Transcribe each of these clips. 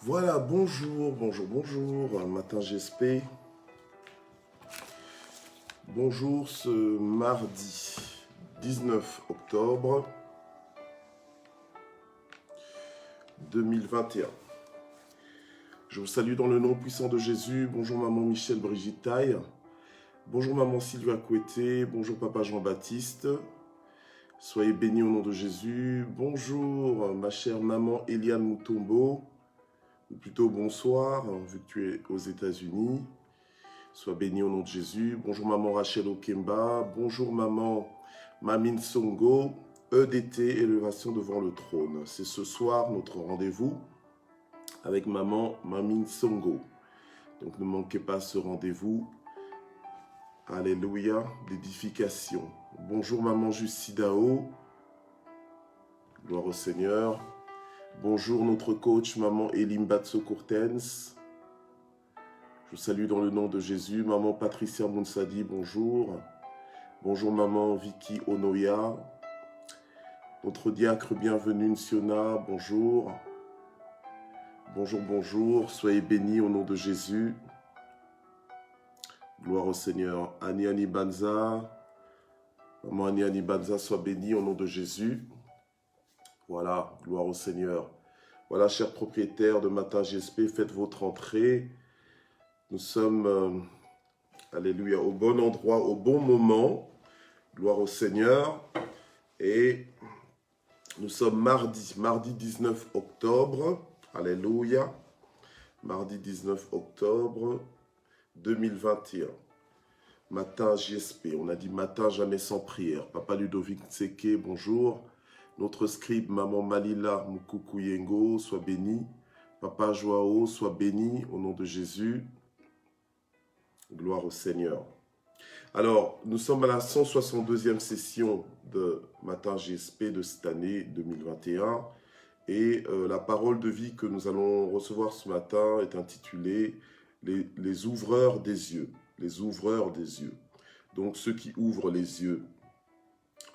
Voilà, bonjour, matin GSP. Bonjour ce mardi 19 octobre 2021. Je vous salue dans le nom puissant de Jésus. Bonjour maman Michel Brigitte Taille. Bonjour maman Sylvia Couetté. Bonjour papa Jean-Baptiste. Soyez bénis au nom de Jésus. Bonjour ma chère maman Eliane Moutombo. Ou plutôt bonsoir, vu que tu es aux États-Unis. Sois béni au nom de Jésus. Bonjour maman Rachel Okemba. Bonjour maman Mamine Songo. EDT, élévation devant le trône. C'est ce soir notre rendez-vous avec maman Mamine Songo. Donc ne manquez pas ce rendez-vous. Alléluia, d'édification. Bonjour maman Jussidao. Gloire au Seigneur. Bonjour notre coach maman Elim Batso-Courtens. Je vous salue dans le nom de Jésus. Maman Patricia Mounsadi, bonjour. Bonjour maman Vicky Onoya. Notre diacre bienvenue Nsiona, bonjour. Bonjour. Soyez bénis au nom de Jésus. Gloire au Seigneur. Aniani Banza. Maman Aniani Banza, sois bénie au nom de Jésus. Voilà, gloire au Seigneur. Voilà, chers propriétaires de Matin GSP, faites votre entrée. Nous sommes, alléluia, au bon endroit, au bon moment. Gloire au Seigneur. Et nous sommes mardi 19 octobre. Alléluia. Mardi 19 octobre 2021. Matin JSP. On a dit matin jamais sans prière. Papa Ludovic Tseke, bonjour. Notre scribe, maman Malila Mukukuyengo, sois béni. Papa Joao, sois béni au nom de Jésus. Gloire au Seigneur. Alors, nous sommes à la 162e session de Matin GSP de cette année 2021. Et la parole de vie que nous allons recevoir ce matin est intitulée « Les ouvreurs des yeux ». Les ouvreurs des yeux. Donc, ceux qui ouvrent les yeux.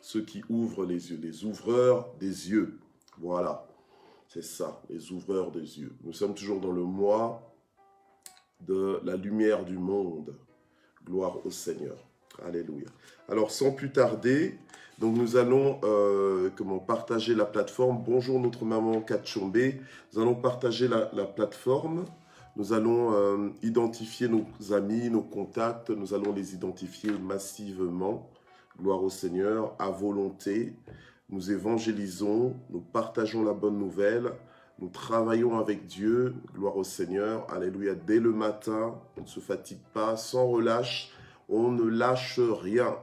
Ceux qui ouvrent les yeux. Les ouvreurs des yeux. Voilà. C'est ça, les ouvreurs des yeux. Nous sommes toujours dans le mois de la lumière du monde. Gloire au Seigneur. Alléluia. Alors, sans plus tarder, donc nous allons partager la plateforme. Bonjour notre maman Kachombe. Nous allons partager la plateforme. Nous allons identifier nos amis, nos contacts. Nous allons les identifier massivement. Gloire au Seigneur, à volonté. Nous évangélisons, nous partageons la bonne nouvelle. Nous travaillons avec Dieu, gloire au Seigneur, alléluia, dès le matin, on ne se fatigue pas, sans relâche, on ne lâche rien,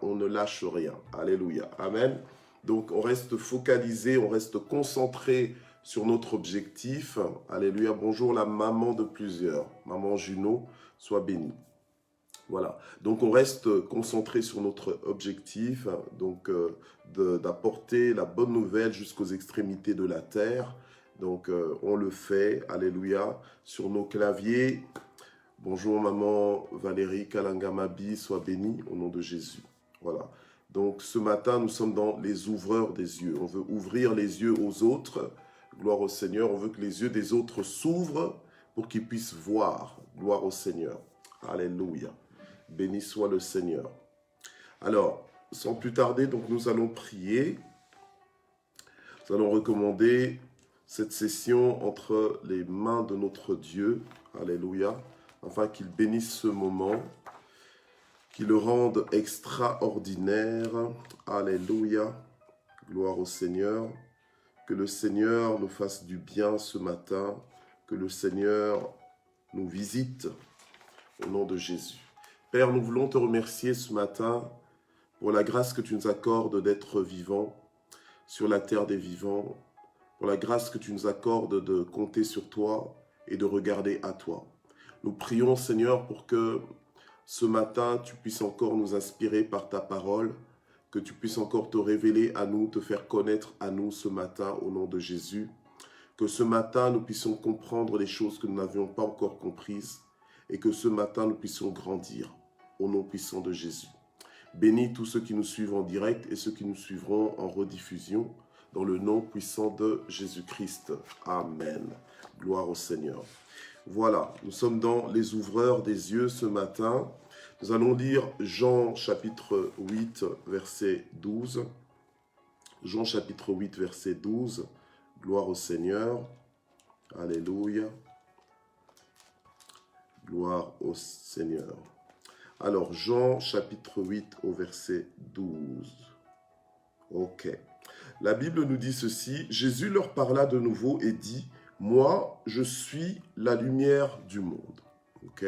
alléluia, amen. Donc on reste focalisé, on reste concentré sur notre objectif, alléluia, bonjour la maman de plusieurs, maman Juno, sois bénie. Voilà, donc on reste concentré sur notre objectif, donc d'apporter la bonne nouvelle jusqu'aux extrémités de la terre. Donc, on le fait, alléluia, sur nos claviers. Bonjour, maman Valérie Kalangamabi, sois bénie au nom de Jésus. Voilà. Donc, ce matin, nous sommes dans les ouvreurs des yeux. On veut ouvrir les yeux aux autres. Gloire au Seigneur. On veut que les yeux des autres s'ouvrent pour qu'ils puissent voir. Gloire au Seigneur. Alléluia. Béni soit le Seigneur. Alors, sans plus tarder, donc nous allons prier. Nous allons recommander cette session entre les mains de notre Dieu, alléluia, afin qu'il bénisse ce moment, qu'il le rende extraordinaire, alléluia, gloire au Seigneur, que le Seigneur nous fasse du bien ce matin, que le Seigneur nous visite au nom de Jésus. Père, nous voulons te remercier ce matin pour la grâce que tu nous accordes d'être vivants sur la terre des vivants, pour la grâce que tu nous accordes de compter sur toi et de regarder à toi. Nous prions, Seigneur, pour que ce matin, tu puisses encore nous inspirer par ta parole, que tu puisses encore te révéler à nous, te faire connaître à nous ce matin au nom de Jésus, que ce matin, nous puissions comprendre les choses que nous n'avions pas encore comprises et que ce matin, nous puissions grandir au nom puissant de Jésus. Bénis tous ceux qui nous suivent en direct et ceux qui nous suivront en rediffusion. dans le nom puissant de Jésus-Christ. Amen. Gloire au Seigneur. Voilà, nous sommes dans les ouvreurs des yeux ce matin. Nous allons lire Jean chapitre 8, verset 12. Jean chapitre 8, verset 12. Gloire au Seigneur. Alléluia. Gloire au Seigneur. Alors, Jean chapitre 8 au verset 12. Ok. La Bible nous dit ceci. Jésus leur parla de nouveau et dit, « Moi, je suis la lumière du monde. » Ok.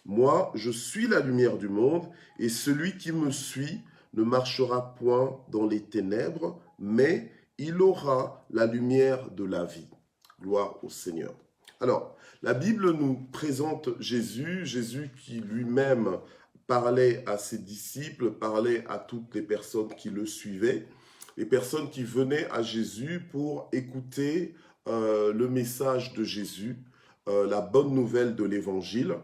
Moi, je suis la lumière du monde, et celui qui me suit ne marchera point dans les ténèbres, mais il aura la lumière de la vie. Gloire au Seigneur. Alors, la Bible nous présente Jésus, Jésus qui lui-même parlait à ses disciples, parlait à toutes les personnes qui le suivaient, les personnes qui venaient à Jésus pour écouter le message de Jésus, la bonne nouvelle de l'Évangile.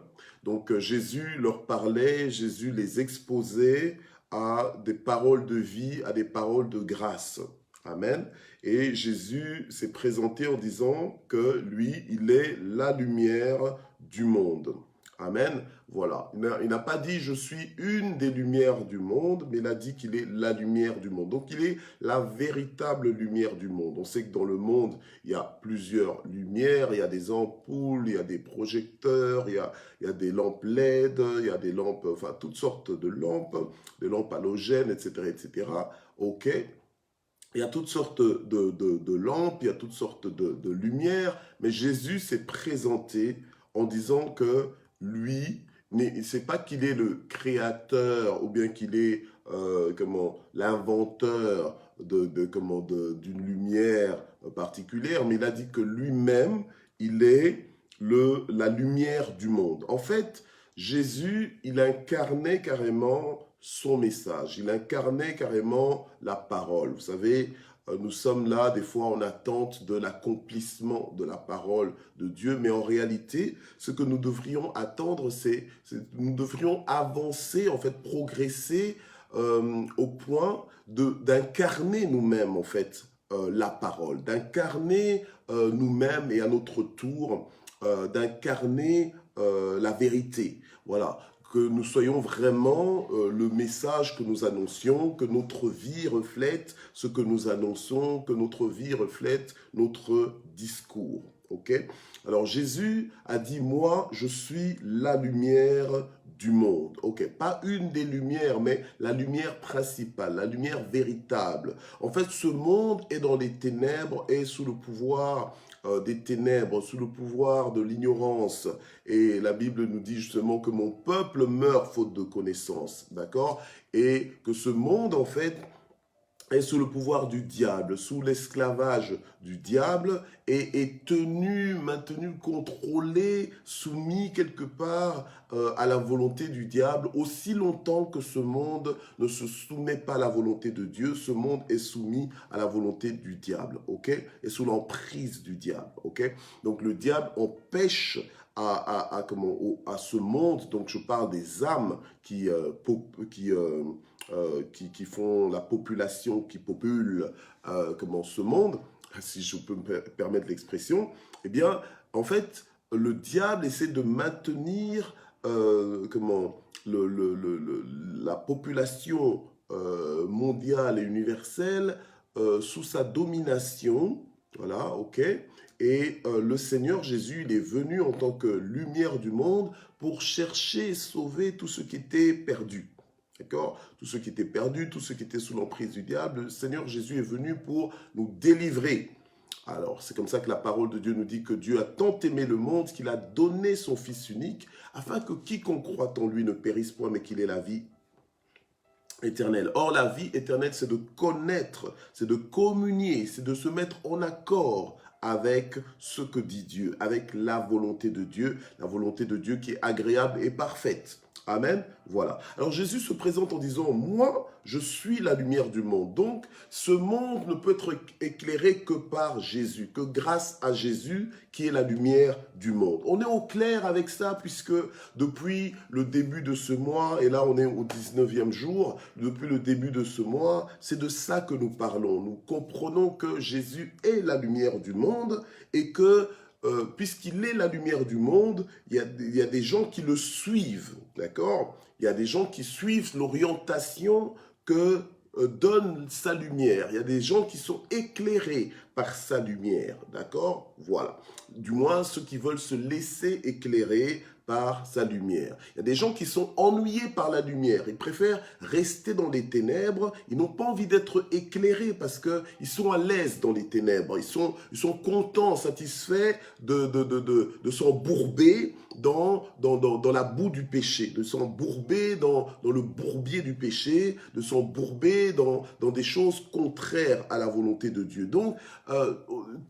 Donc Jésus leur parlait, Jésus les exposait à des paroles de vie, à des paroles de grâce. Amen. Et Jésus s'est présenté en disant que lui, il est la lumière du monde. Amen. Voilà. Il n'a pas dit « je suis une des lumières du monde », mais il a dit qu'il est la lumière du monde. Donc, il est la véritable lumière du monde. On sait que dans le monde, il y a plusieurs lumières, il y a des ampoules, il y a des projecteurs, il y a des lampes LED, il y a des lampes, enfin, toutes sortes de lampes, des lampes halogènes, etc., etc. OK. Il y a toutes sortes de lampes, il y a toutes sortes de lumières, mais Jésus s'est présenté en disant que lui, c'est pas qu'il est le créateur ou bien qu'il est l'inventeur d'une lumière particulière, mais il a dit que lui-même, il est la lumière du monde. En fait, Jésus, il incarnait carrément son message, il incarnait carrément la parole. Vous savez, nous sommes là des fois en attente de l'accomplissement de la parole de Dieu, mais en réalité, ce que nous devrions attendre, c'est nous devrions avancer, en fait, progresser au point d'incarner nous-mêmes, en fait, la parole, d'incarner nous-mêmes et à notre tour, d'incarner la vérité. Voilà, que nous soyons vraiment le message que nous annoncions, que notre vie reflète ce que nous annonçons, que notre vie reflète notre discours. Ok? Alors Jésus a dit, moi, je suis la lumière du monde. Ok, pas une des lumières, mais la lumière principale, la lumière véritable. En fait, ce monde est dans les ténèbres et sous le pouvoir des ténèbres, sous le pouvoir de l'ignorance. Et la Bible nous dit justement que mon peuple meurt faute de connaissance, d'accord? Et que ce monde, en fait, est sous le pouvoir du diable, sous l'esclavage du diable, et est maintenu, contrôlé, soumis quelque part à la volonté du diable. Aussi longtemps que ce monde ne se soumet pas à la volonté de Dieu, ce monde est soumis à la volonté du diable, ok? Et sous l'emprise du diable, ok? Donc le diable empêche à ce monde, donc je parle des âmes qui font la population, qui popule ce monde, si je peux me permettre l'expression, eh bien, en fait, le diable essaie de maintenir la population mondiale et universelle sous sa domination, voilà, ok. Et le Seigneur Jésus, il est venu en tant que lumière du monde pour chercher et sauver tout ce qui était perdu. D'accord? Tout ce qui était perdu, tout ce qui était sous l'emprise du diable, le Seigneur Jésus est venu pour nous délivrer. Alors, c'est comme ça que la parole de Dieu nous dit que Dieu a tant aimé le monde qu'il a donné son Fils unique, afin que quiconque croit en lui ne périsse point, mais qu'il ait la vie éternelle. Or, la vie éternelle, c'est de connaître, c'est de communier, c'est de se mettre en accord avec ce que dit Dieu, avec la volonté de Dieu qui est agréable et parfaite. Amen. Voilà. Alors Jésus se présente en disant, moi, je suis la lumière du monde. Donc, ce monde ne peut être éclairé que par Jésus, que grâce à Jésus qui est la lumière du monde. On est au clair avec ça puisque depuis le début de ce mois, et là on est au 19e jour, depuis le début de ce mois, c'est de ça que nous parlons. Nous comprenons que Jésus est la lumière du monde et que puisqu'il est la lumière du monde, il y a des gens qui le suivent, d'accord? Il y a des gens qui suivent l'orientation que donne sa lumière. Il y a des gens qui sont éclairés par sa lumière, d'accord? Voilà. Du moins, ceux qui veulent se laisser éclairer par sa lumière. Il y a des gens qui sont ennuyés par la lumière. Ils préfèrent rester dans les ténèbres. Ils n'ont pas envie d'être éclairés parce qu'ils sont à l'aise dans les ténèbres. Ils sont contents, satisfaits de s'embourber dans la boue du péché, de s'embourber dans le bourbier du péché, de s'embourber dans des choses contraires à la volonté de Dieu. Donc,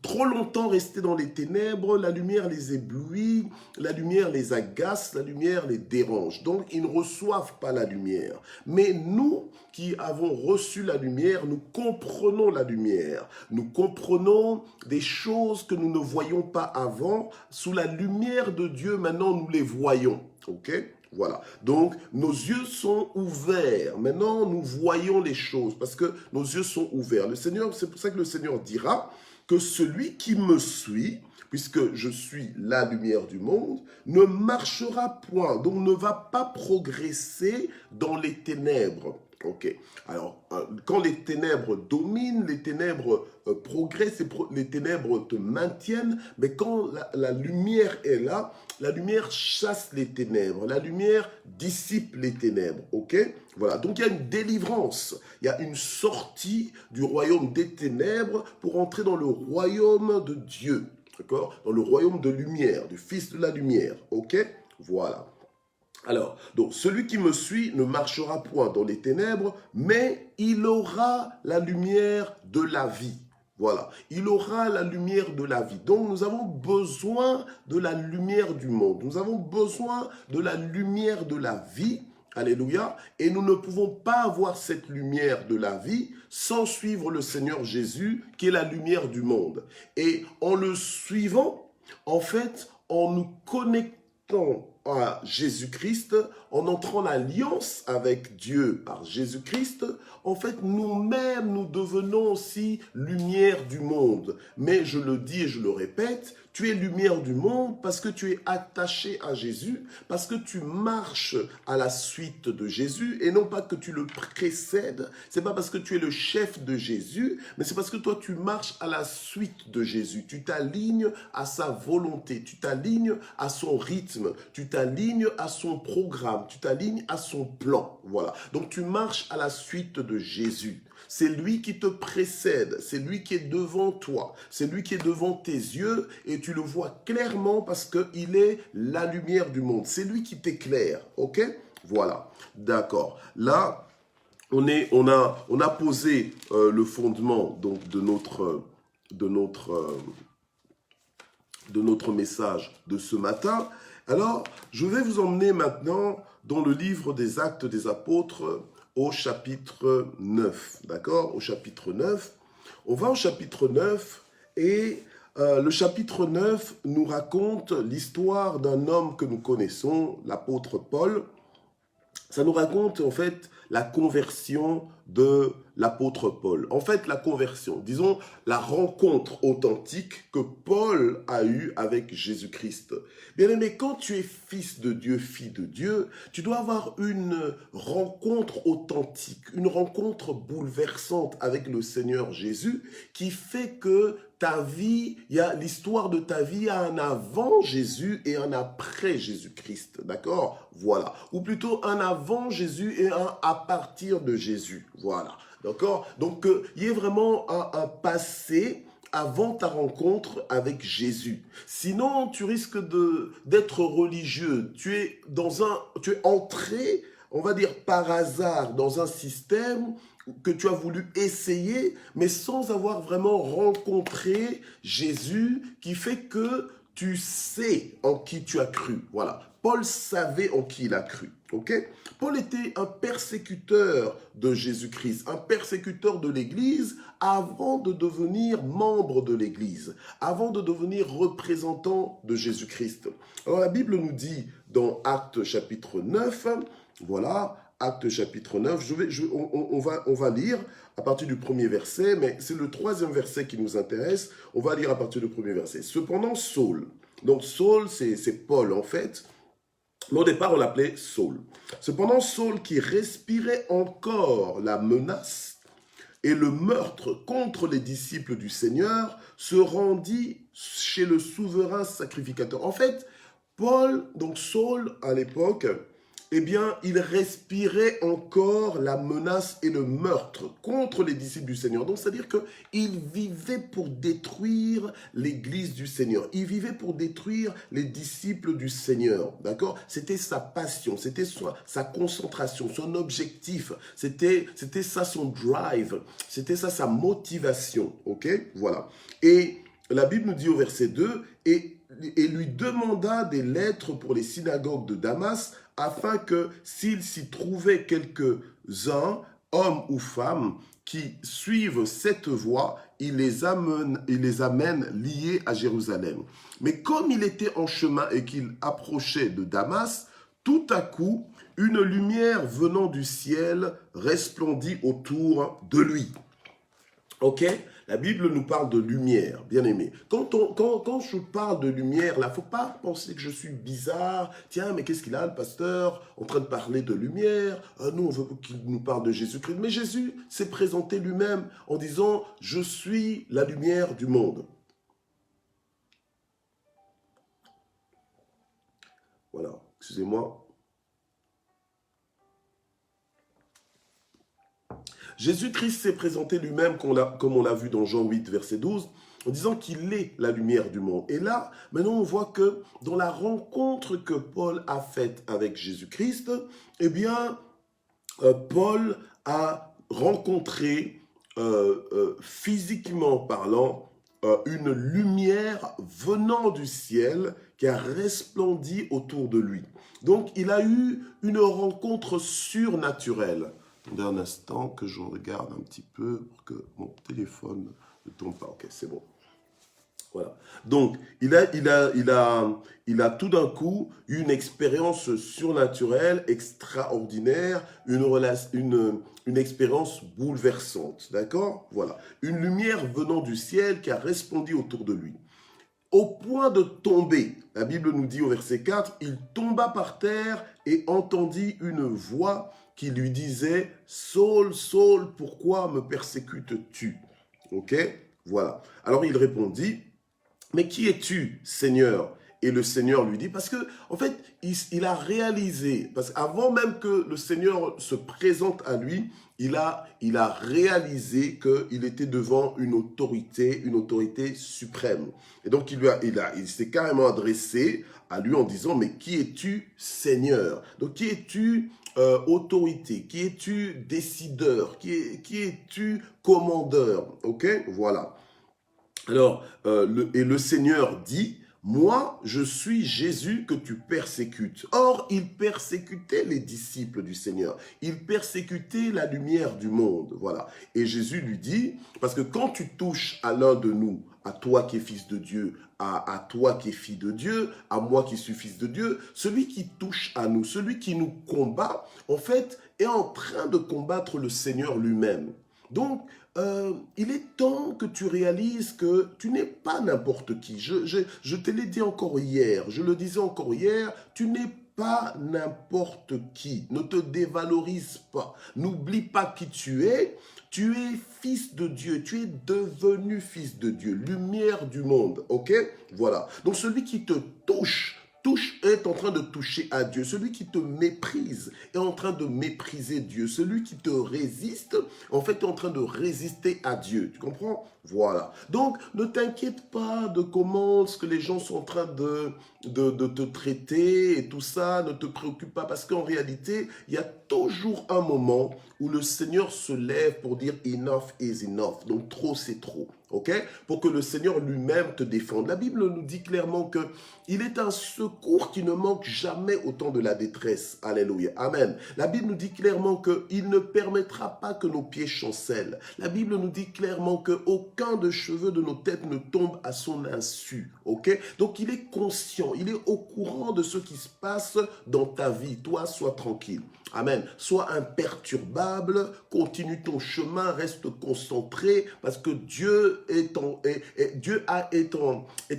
trop longtemps rester dans les ténèbres, la lumière les éblouit, la lumière les agace, la lumière les dérange. Donc, ils ne reçoivent pas la lumière. Mais nous qui avons reçu la lumière, nous comprenons la lumière. Nous comprenons des choses que nous ne voyions pas avant. Sous la lumière de Dieu, maintenant, nous les voyons. Ok ? Voilà. Donc, nos yeux sont ouverts. Maintenant, nous voyons les choses parce que nos yeux sont ouverts. Le Seigneur, c'est pour ça que le Seigneur dira que celui qui me suit, puisque je suis la lumière du monde, ne marchera point, donc ne va pas progresser dans les ténèbres. Ok. Alors, quand les ténèbres dominent, les ténèbres progressent, les ténèbres te maintiennent, mais quand la lumière est là, la lumière chasse les ténèbres, la lumière dissipe les ténèbres. Ok. Voilà. Donc, il y a une délivrance, il y a une sortie du royaume des ténèbres pour entrer dans le royaume de Dieu. D'accord? Dans le royaume de lumière, du Fils de la lumière. Ok? Voilà. Alors, donc, celui qui me suit ne marchera point dans les ténèbres, mais il aura la lumière de la vie. Voilà, il aura la lumière de la vie. Donc, nous avons besoin de la lumière du monde. Nous avons besoin de la lumière de la vie. Alléluia. Et nous ne pouvons pas avoir cette lumière de la vie sans suivre le Seigneur Jésus, qui est la lumière du monde. Et en le suivant, en fait, en nous connectant à Jésus-Christ, en entrant en alliance avec Dieu par Jésus-Christ, en fait, nous-mêmes, nous devenons aussi lumière du monde. Mais je le dis et je le répète, tu es lumière du monde parce que tu es attaché à Jésus, parce que tu marches à la suite de Jésus et non pas que tu le précèdes. C'est pas parce que tu es le chef de Jésus, mais c'est parce que toi tu marches à la suite de Jésus. Tu t'alignes à sa volonté, tu t'alignes à son rythme, tu t'alignes à son programme, tu t'alignes à son plan. Voilà. Donc tu marches à la suite de Jésus. C'est lui qui te précède, c'est lui qui est devant toi, c'est lui qui est devant tes yeux et tu le vois clairement parce qu'il est la lumière du monde. C'est lui qui t'éclaire, ok? Voilà, d'accord. Là, on a posé le fondement donc, de notre message de ce matin. Alors, je vais vous emmener maintenant dans le livre des Actes des Apôtres, au chapitre 9, d'accord? Au chapitre 9. On va au chapitre 9 et le chapitre 9 nous raconte l'histoire d'un homme que nous connaissons, l'apôtre Paul. Ça nous raconte en fait la conversion de l'apôtre Paul. En fait, la conversion, disons la rencontre authentique que Paul a eue avec Jésus-Christ. Bien aimé, quand tu es fils de Dieu, fille de Dieu, tu dois avoir une rencontre authentique, une rencontre bouleversante avec le Seigneur Jésus qui fait que ta vie, l'histoire de ta vie a un avant Jésus et un après Jésus-Christ, d'accord? Voilà. Ou plutôt un avant Jésus et un à partir de Jésus, voilà. D'accord? Donc, il y a vraiment un passé avant ta rencontre avec Jésus. Sinon, tu risques d'être religieux. Tu es entré, on va dire par hasard, dans un système que tu as voulu essayer, mais sans avoir vraiment rencontré Jésus, qui fait que tu sais en qui tu as cru. Voilà. Paul savait en qui il a cru. Ok? Paul était un persécuteur de Jésus-Christ, un persécuteur de l'Église avant de devenir membre de l'Église, avant de devenir représentant de Jésus-Christ. Alors la Bible nous dit dans Actes chapitre 9, voilà, Actes chapitre 9, on va lire à partir du premier verset, mais c'est le troisième verset qui nous intéresse. On va lire à partir du premier verset. Cependant, Saul, donc Saul, c'est Paul en fait, mais au départ on l'appelait Saul. Cependant, Saul qui respirait encore la menace et le meurtre contre les disciples du Seigneur, se rendit chez le souverain sacrificateur. En fait, Paul, donc Saul à l'époque, eh bien, il respirait encore la menace et le meurtre contre les disciples du Seigneur. Donc, c'est-à-dire qu'il vivait pour détruire l'église du Seigneur. Il vivait pour détruire les disciples du Seigneur. D'accord? C'était sa passion, c'était sa concentration, son objectif. C'était ça son drive. C'était ça sa motivation. Ok? Voilà. Et la Bible nous dit au verset 2, et lui demanda des lettres pour les synagogues de Damas, afin que s'il s'y trouvait quelques-uns, hommes ou femmes, qui suivent cette voie, il les amène liés à Jérusalem. Mais comme il était en chemin et qu'il approchait de Damas, tout à coup, une lumière venant du ciel resplendit autour de lui. Ok? La Bible nous parle de lumière, bien aimé. Quand je parle de lumière, là, il ne faut pas penser que je suis bizarre. Tiens, mais qu'est-ce qu'il a, le pasteur, en train de parler de lumière? Nous, on veut qu'il nous parle de Jésus-Christ. Mais Jésus s'est présenté lui-même en disant, je suis la lumière du monde. Voilà, excusez-moi. Jésus-Christ s'est présenté lui-même, comme on l'a vu dans Jean 8, verset 12, en disant qu'il est la lumière du monde. Et là, maintenant, on voit que dans la rencontre que Paul a faite avec Jésus-Christ, eh bien, Paul a rencontré, physiquement parlant, une lumière venant du ciel qui a resplendi autour de lui. Donc, il a eu une rencontre surnaturelle. Attendez un instant que je regarde un petit peu pour que mon téléphone ne tombe pas. Ok, c'est bon. Voilà. Donc, il a tout d'un coup eu une expérience surnaturelle, extraordinaire, une expérience bouleversante. D'accord? Voilà. Une lumière venant du ciel qui a resplendi autour de lui. Au point de tomber, la Bible nous dit au verset 4, il tomba par terre et entendit une voix qui lui disait « Saul, Saul, pourquoi me persécutes-tu » Ok, voilà. Alors il répondit « Mais qui es-tu, Seigneur ?» Et le Seigneur lui dit, parce que en fait, il a réalisé, parce qu'avant même que le Seigneur se présente à lui, il a réalisé qu'il était devant une autorité suprême. Et donc, il s'est carrément adressé à lui en disant, mais qui es-tu, Seigneur? Donc, qui es-tu, autorité? Qui es-tu, décideur? Qui es-tu, commandeur? Ok, voilà. Alors, le Seigneur dit, moi, je suis Jésus que tu persécutes. Or, il persécutait les disciples du Seigneur. Il persécutait la lumière du monde. Voilà. Et Jésus lui dit, parce que quand tu touches à l'un de nous, à toi qui es fils de Dieu, à toi qui es fille de Dieu, à moi qui suis fils de Dieu, celui qui touche à nous, celui qui nous combat, en fait, est en train de combattre le Seigneur lui-même. Donc, il est temps que tu réalises que tu n'es pas n'importe qui. Je te l'ai dit encore hier, je le disais encore hier, tu n'es pas n'importe qui. Ne te dévalorise pas. N'oublie pas qui tu es. Tu es fils de Dieu. Tu es devenu fils de Dieu. Lumière du monde. Ok? Voilà. Donc celui qui te touche est en train de toucher à Dieu. Celui qui te méprise est en train de mépriser Dieu. Celui qui te résiste, en fait, est en train de résister à Dieu. Tu comprends? Voilà. Donc, ne t'inquiète pas de comment ce que les gens sont en train de te traiter et tout ça. Ne te préoccupe pas parce qu'en réalité, il y a toujours un moment où le Seigneur se lève pour dire « enough is enough ». Donc, trop, c'est trop. ok? Pour que le Seigneur lui-même te défende. La Bible nous dit clairement que il est un secours qui ne manque jamais au temps de la détresse. Alléluia. Amen. La Bible nous dit clairement qu'il ne permettra pas que nos pieds chancellent. La Bible nous dit clairement qu'aucun de cheveux de nos têtes ne tombe à son insu. Ok? Donc il est conscient, il est au courant de ce qui se passe dans ta vie. Toi, sois tranquille. Amen. Sois imperturbable, continue ton chemin, reste concentré parce que Dieu est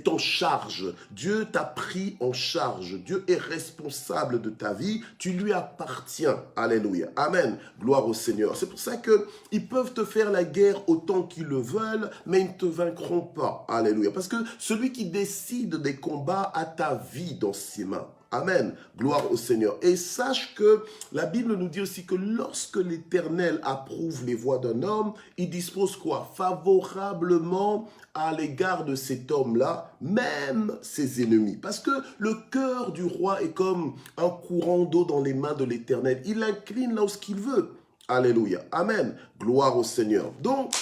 en charge. Dieu t'a pris en charge. Dieu est responsable de ta vie. Tu lui appartiens. Alléluia. Amen. Gloire au Seigneur. C'est pour ça qu'ils peuvent te faire la guerre autant qu'ils le veulent, mais ils ne te vaincront pas. Alléluia. Parce que celui qui décide des combats a ta vie dans ses mains. Amen. Gloire au Seigneur. Et sache que la Bible nous dit aussi que lorsque l'Éternel approuve les voies d'un homme, il dispose quoi? Favorablement à l'égard de cet homme-là, même ses ennemis. Parce que le cœur du roi est comme un courant d'eau dans les mains de l'Éternel. Il incline là où ce qu'il veut. Alléluia. Amen. Gloire au Seigneur. Donc,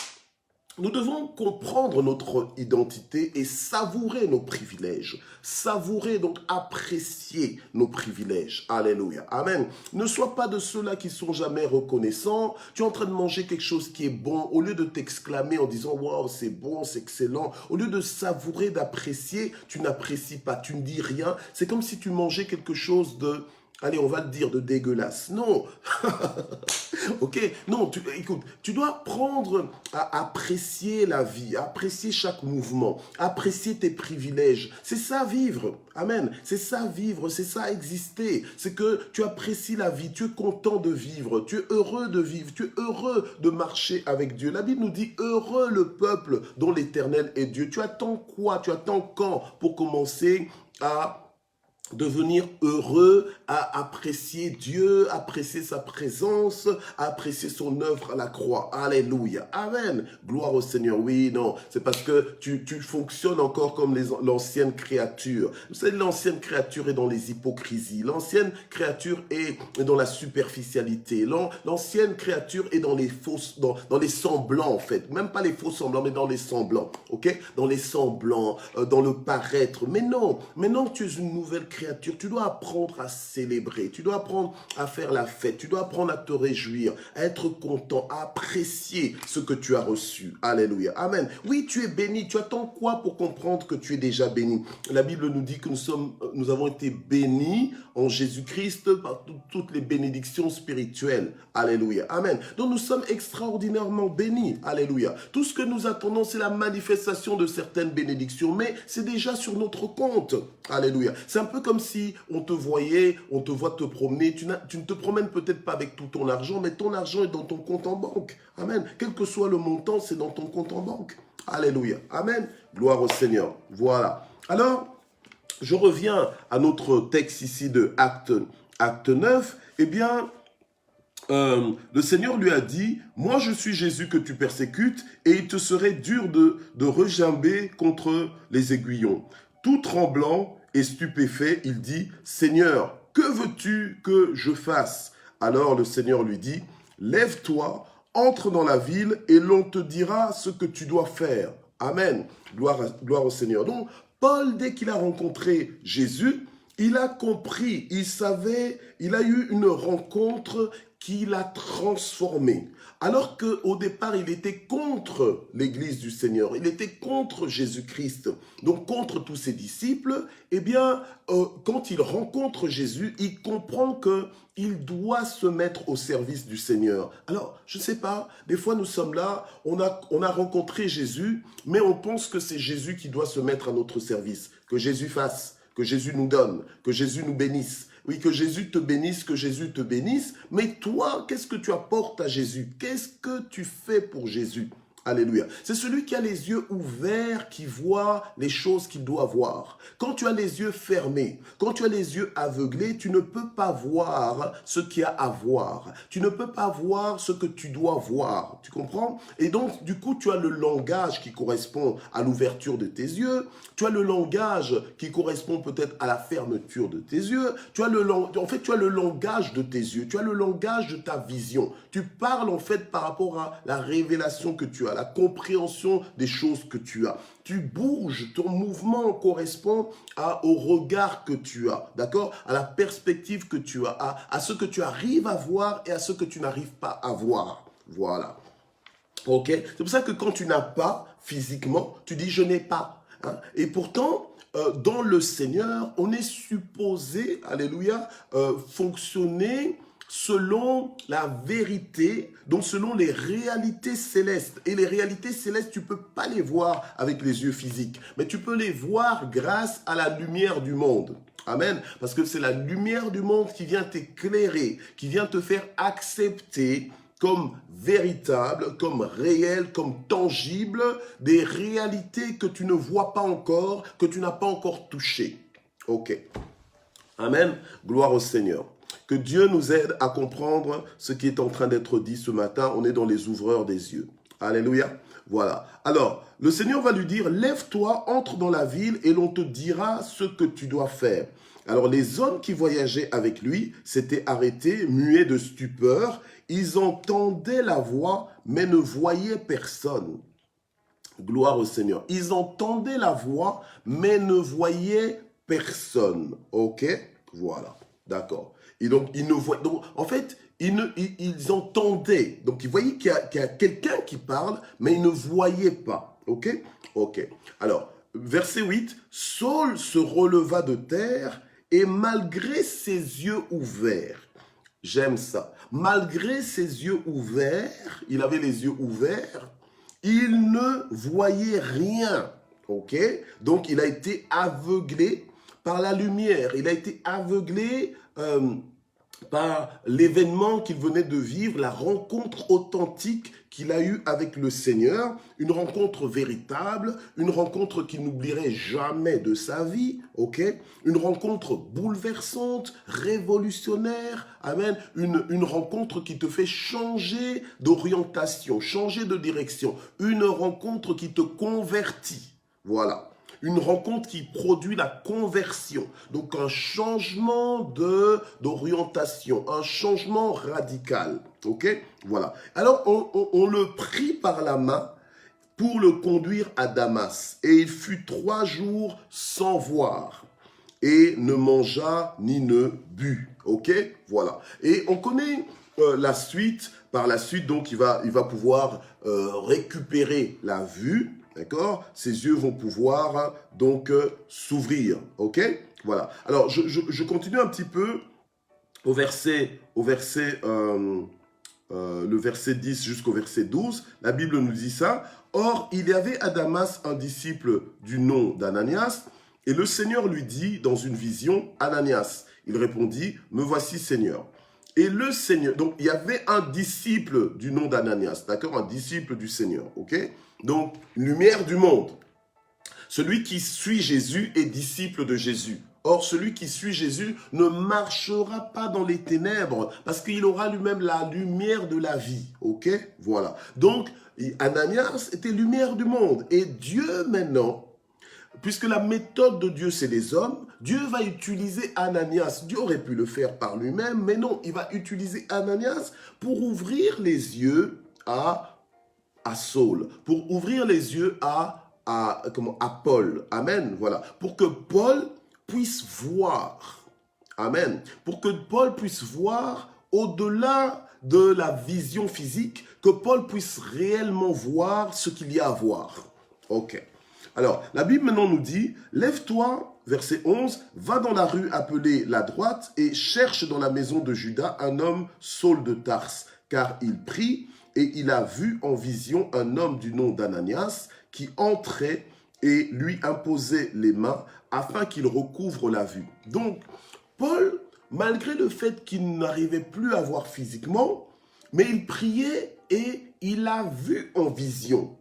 nous devons comprendre notre identité et savourer nos privilèges. Savourer, donc apprécier nos privilèges. Alléluia. Amen. Ne sois pas de ceux-là qui sont jamais reconnaissants. Tu es en train de manger quelque chose qui est bon. Au lieu de t'exclamer en disant « Waouh, c'est bon, c'est excellent ». Au lieu de savourer, d'apprécier, tu n'apprécies pas, tu ne dis rien. C'est comme si tu mangeais quelque chose de... Allez, on va le dire, de dégueulasse. Non. Ok. Non, écoute, tu dois apprendre à apprécier la vie, à apprécier chaque mouvement, apprécier tes privilèges. C'est ça vivre. Amen. C'est ça vivre, c'est ça exister. C'est que tu apprécies la vie, tu es content de vivre, tu es heureux de vivre, tu es heureux de marcher avec Dieu. La Bible nous dit, heureux le peuple dont l'Éternel est Dieu. Tu attends quoi? Tu attends quand pour commencer à devenir heureux, à apprécier Dieu, apprécier sa présence, apprécier son œuvre à la croix. Alléluia. Amen. Gloire au Seigneur. Oui, non, c'est parce que tu fonctionnes encore comme l'ancienne créature. Vous savez, l'ancienne créature est dans les hypocrisies. L'ancienne créature est dans la superficialité. L'ancienne créature est dans les fausses, dans les semblants en fait. Même pas les faux semblants, mais dans les semblants. Ok? Dans les semblants, dans le paraître. Mais non, maintenant tu es une nouvelle créature. Tu dois apprendre à célébrer, tu dois apprendre à faire la fête, tu dois apprendre à te réjouir, à être content, à apprécier ce que tu as reçu. Alléluia. Amen. Oui, tu es béni. Tu attends quoi pour comprendre que tu es déjà béni? La Bible nous dit que nous avons été bénis en Jésus-Christ par toutes les bénédictions spirituelles. Alléluia. Amen. Donc nous sommes extraordinairement bénis. Alléluia. Tout ce que nous attendons, c'est la manifestation de certaines bénédictions, mais c'est déjà sur notre compte. Alléluia. C'est un peu comme si on te voit te promener. Tu ne te promènes peut-être pas avec tout ton argent, mais ton argent est dans ton compte en banque. Amen. Quel que soit le montant, c'est dans ton compte en banque. Alléluia. Amen. Gloire au Seigneur. Voilà. Alors, je reviens à notre texte ici de Acte 9. Eh bien, le Seigneur lui a dit, moi je suis Jésus que tu persécutes et il te serait dur de regimber contre les aiguillons. Tout tremblant et stupéfait, il dit, Seigneur, que veux-tu que je fasse? Alors le Seigneur lui dit, lève-toi, entre dans la ville et l'on te dira ce que tu dois faire. Amen. Gloire au Seigneur. Donc, Paul, dès qu'il a rencontré Jésus, il a compris, il savait, il a eu une rencontre qui l'a transformé. Alors qu'au départ, il était contre l'Église du Seigneur, il était contre Jésus-Christ, donc contre tous ses disciples, eh bien, quand il rencontre Jésus, il comprend qu'il doit se mettre au service du Seigneur. Alors, je ne sais pas, des fois nous sommes là, on a rencontré Jésus, mais on pense que c'est Jésus qui doit se mettre à notre service, que Jésus fasse, que Jésus nous donne, que Jésus nous bénisse. Oui, que Jésus te bénisse, mais toi, qu'est-ce que tu apportes à Jésus? Qu'est-ce que tu fais pour Jésus? Alléluia. C'est celui qui a les yeux ouverts, qui voit les choses qu'il doit voir. Quand tu as les yeux fermés, quand tu as les yeux aveuglés, tu ne peux pas voir ce qu'il y a à voir. Tu ne peux pas voir ce que tu dois voir. Tu comprends? Et donc, du coup, tu as le langage qui correspond à l'ouverture de tes yeux. Tu as le langage qui correspond peut-être à la fermeture de tes yeux. Tu as le langage de tes yeux. Tu as le langage de ta vision. Tu parles en fait par rapport à la révélation que tu as as, la compréhension des choses que tu as. Tu bouges, ton mouvement correspond au regard que tu as, d'accord? À la perspective que tu as, à ce que tu arrives à voir et à ce que tu n'arrives pas à voir. Voilà. Ok? C'est pour ça que quand tu n'as pas physiquement, tu dis je n'ai pas. Hein? Et pourtant, dans le Seigneur, on est supposé, alléluia, fonctionner selon la vérité, donc selon les réalités célestes. Et les réalités célestes, tu ne peux pas les voir avec les yeux physiques, mais tu peux les voir grâce à la lumière du monde. Amen. Parce que c'est la lumière du monde qui vient t'éclairer, qui vient te faire accepter comme véritable, comme réel, comme tangible, des réalités que tu ne vois pas encore, que tu n'as pas encore touchées. Ok. Amen. Gloire au Seigneur. Que Dieu nous aide à comprendre ce qui est en train d'être dit ce matin. On est dans les ouvreurs des yeux. Alléluia. Voilà. Alors, le Seigneur va lui dire, lève-toi, entre dans la ville et l'on te dira ce que tu dois faire. Alors, les hommes qui voyageaient avec lui s'étaient arrêtés, muets de stupeur. Ils entendaient la voix, mais ne voyaient personne. Gloire au Seigneur. Ils entendaient la voix, mais ne voyaient personne. Ok? Voilà. D'accord. Et donc, ils ne voient. Donc, en fait, ils entendaient. Donc, ils voyaient qu'il y a quelqu'un qui parle, mais ils ne voyaient pas. Ok? Ok. Alors, verset 8. Saul se releva de terre et malgré ses yeux ouverts, j'aime ça, malgré ses yeux ouverts, il avait les yeux ouverts, il ne voyait rien. Ok? Donc, il a été aveuglé par la lumière. Il a été aveuglé par l'événement qu'il venait de vivre, la rencontre authentique qu'il a eue avec le Seigneur, une rencontre véritable, une rencontre qu'il n'oublierait jamais de sa vie, ok? Une rencontre bouleversante, révolutionnaire, amen, une rencontre qui te fait changer d'orientation, changer de direction, une rencontre qui te convertit, voilà. Une rencontre qui produit la conversion. Donc un changement d'orientation, un changement radical. Ok? Voilà. Alors on le prit par la main pour le conduire à Damas. Et il fut 3 jours sans voir. Et ne mangea ni ne but. Ok? Voilà. Et on connaît la suite. Par la suite, donc, il va pouvoir récupérer la vue. D'accord? Ses yeux vont pouvoir donc s'ouvrir. Ok? Voilà. Alors, je continue un petit peu le verset 10 jusqu'au verset 12. La Bible nous dit ça. Or, il y avait à Damas un disciple du nom d'Ananias, et le Seigneur lui dit dans une vision, Ananias. Il répondit, me voici Seigneur. Et le Seigneur, donc il y avait un disciple du nom d'Ananias, d'accord? Un disciple du Seigneur, ok? Donc, lumière du monde. Celui qui suit Jésus est disciple de Jésus. Or, celui qui suit Jésus ne marchera pas dans les ténèbres parce qu'il aura lui-même la lumière de la vie, ok? Voilà. Donc, Ananias était lumière du monde. Et Dieu, maintenant, puisque la méthode de Dieu, c'est les hommes, Dieu va utiliser Ananias. Dieu aurait pu le faire par lui-même, mais non, il va utiliser Ananias pour ouvrir les yeux à Saul, pour ouvrir les yeux à Paul. Amen. Voilà. Pour que Paul puisse voir. Amen. Pour que Paul puisse voir au-delà de la vision physique, que Paul puisse réellement voir ce qu'il y a à voir. Ok. Alors, la Bible maintenant nous dit, lève-toi, verset 11, va dans la rue appelée la droite et cherche dans la maison de Judas un homme, Saul de Tarse, car il prie et il a vu en vision un homme du nom d'Ananias qui entrait et lui imposait les mains afin qu'il recouvre la vue. Donc, Paul, malgré le fait qu'il n'arrivait plus à voir physiquement, mais il priait et il a vu en vision.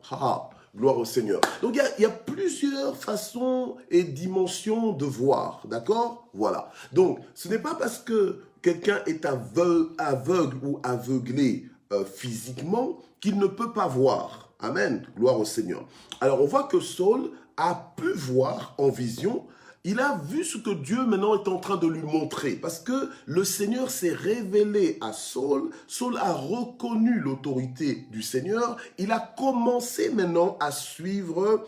Gloire au Seigneur. Donc, il y a plusieurs façons et dimensions de voir, d'accord? Voilà. Donc, ce n'est pas parce que quelqu'un est aveugle ou aveuglé physiquement qu'il ne peut pas voir. Amen. Gloire au Seigneur. Alors, on voit que Saul a pu voir en vision il a vu ce que Dieu maintenant est en train de lui montrer. Parce que le Seigneur s'est révélé à Saul. Saul a reconnu l'autorité du Seigneur. Il a commencé maintenant à suivre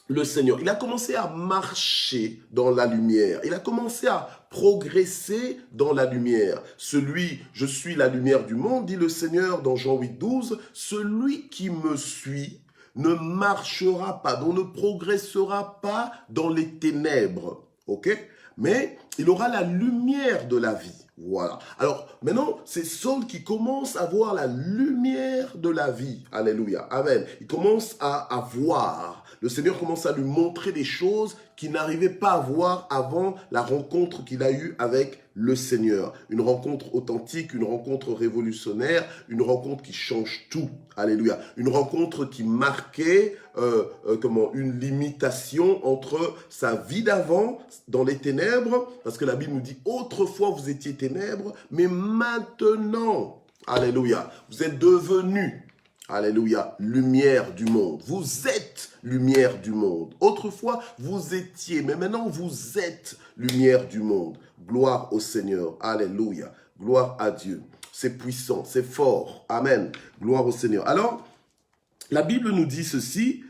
le Seigneur. Il a commencé à marcher dans la lumière. Il a commencé à progresser dans la lumière. Je suis la lumière du monde, dit le Seigneur dans Jean 8, 12. Celui qui me suit ne marchera pas, donc ne progressera pas dans les ténèbres, ok? Mais il aura la lumière de la vie, voilà. Alors, maintenant, c'est Saul qui commence à voir la lumière de la vie, alléluia, amen. Il commence à voir, le Seigneur commence à lui montrer des choses qu'il n'arrivait pas à voir avant la rencontre qu'il a eue avec le Seigneur. Une rencontre authentique, une rencontre révolutionnaire, une rencontre qui change tout. Alléluia. Une rencontre qui marquait une limitation entre sa vie d'avant dans les ténèbres, parce que la Bible nous dit autrefois vous étiez ténèbres, mais maintenant, alléluia, vous êtes devenus, alléluia, lumière du monde. Vous êtes lumière du monde. Autrefois, vous étiez, mais maintenant, vous êtes lumière du monde. Gloire au Seigneur. Alléluia. Gloire à Dieu. C'est puissant, c'est fort. Amen. Gloire au Seigneur. Alors, la Bible nous dit ceci,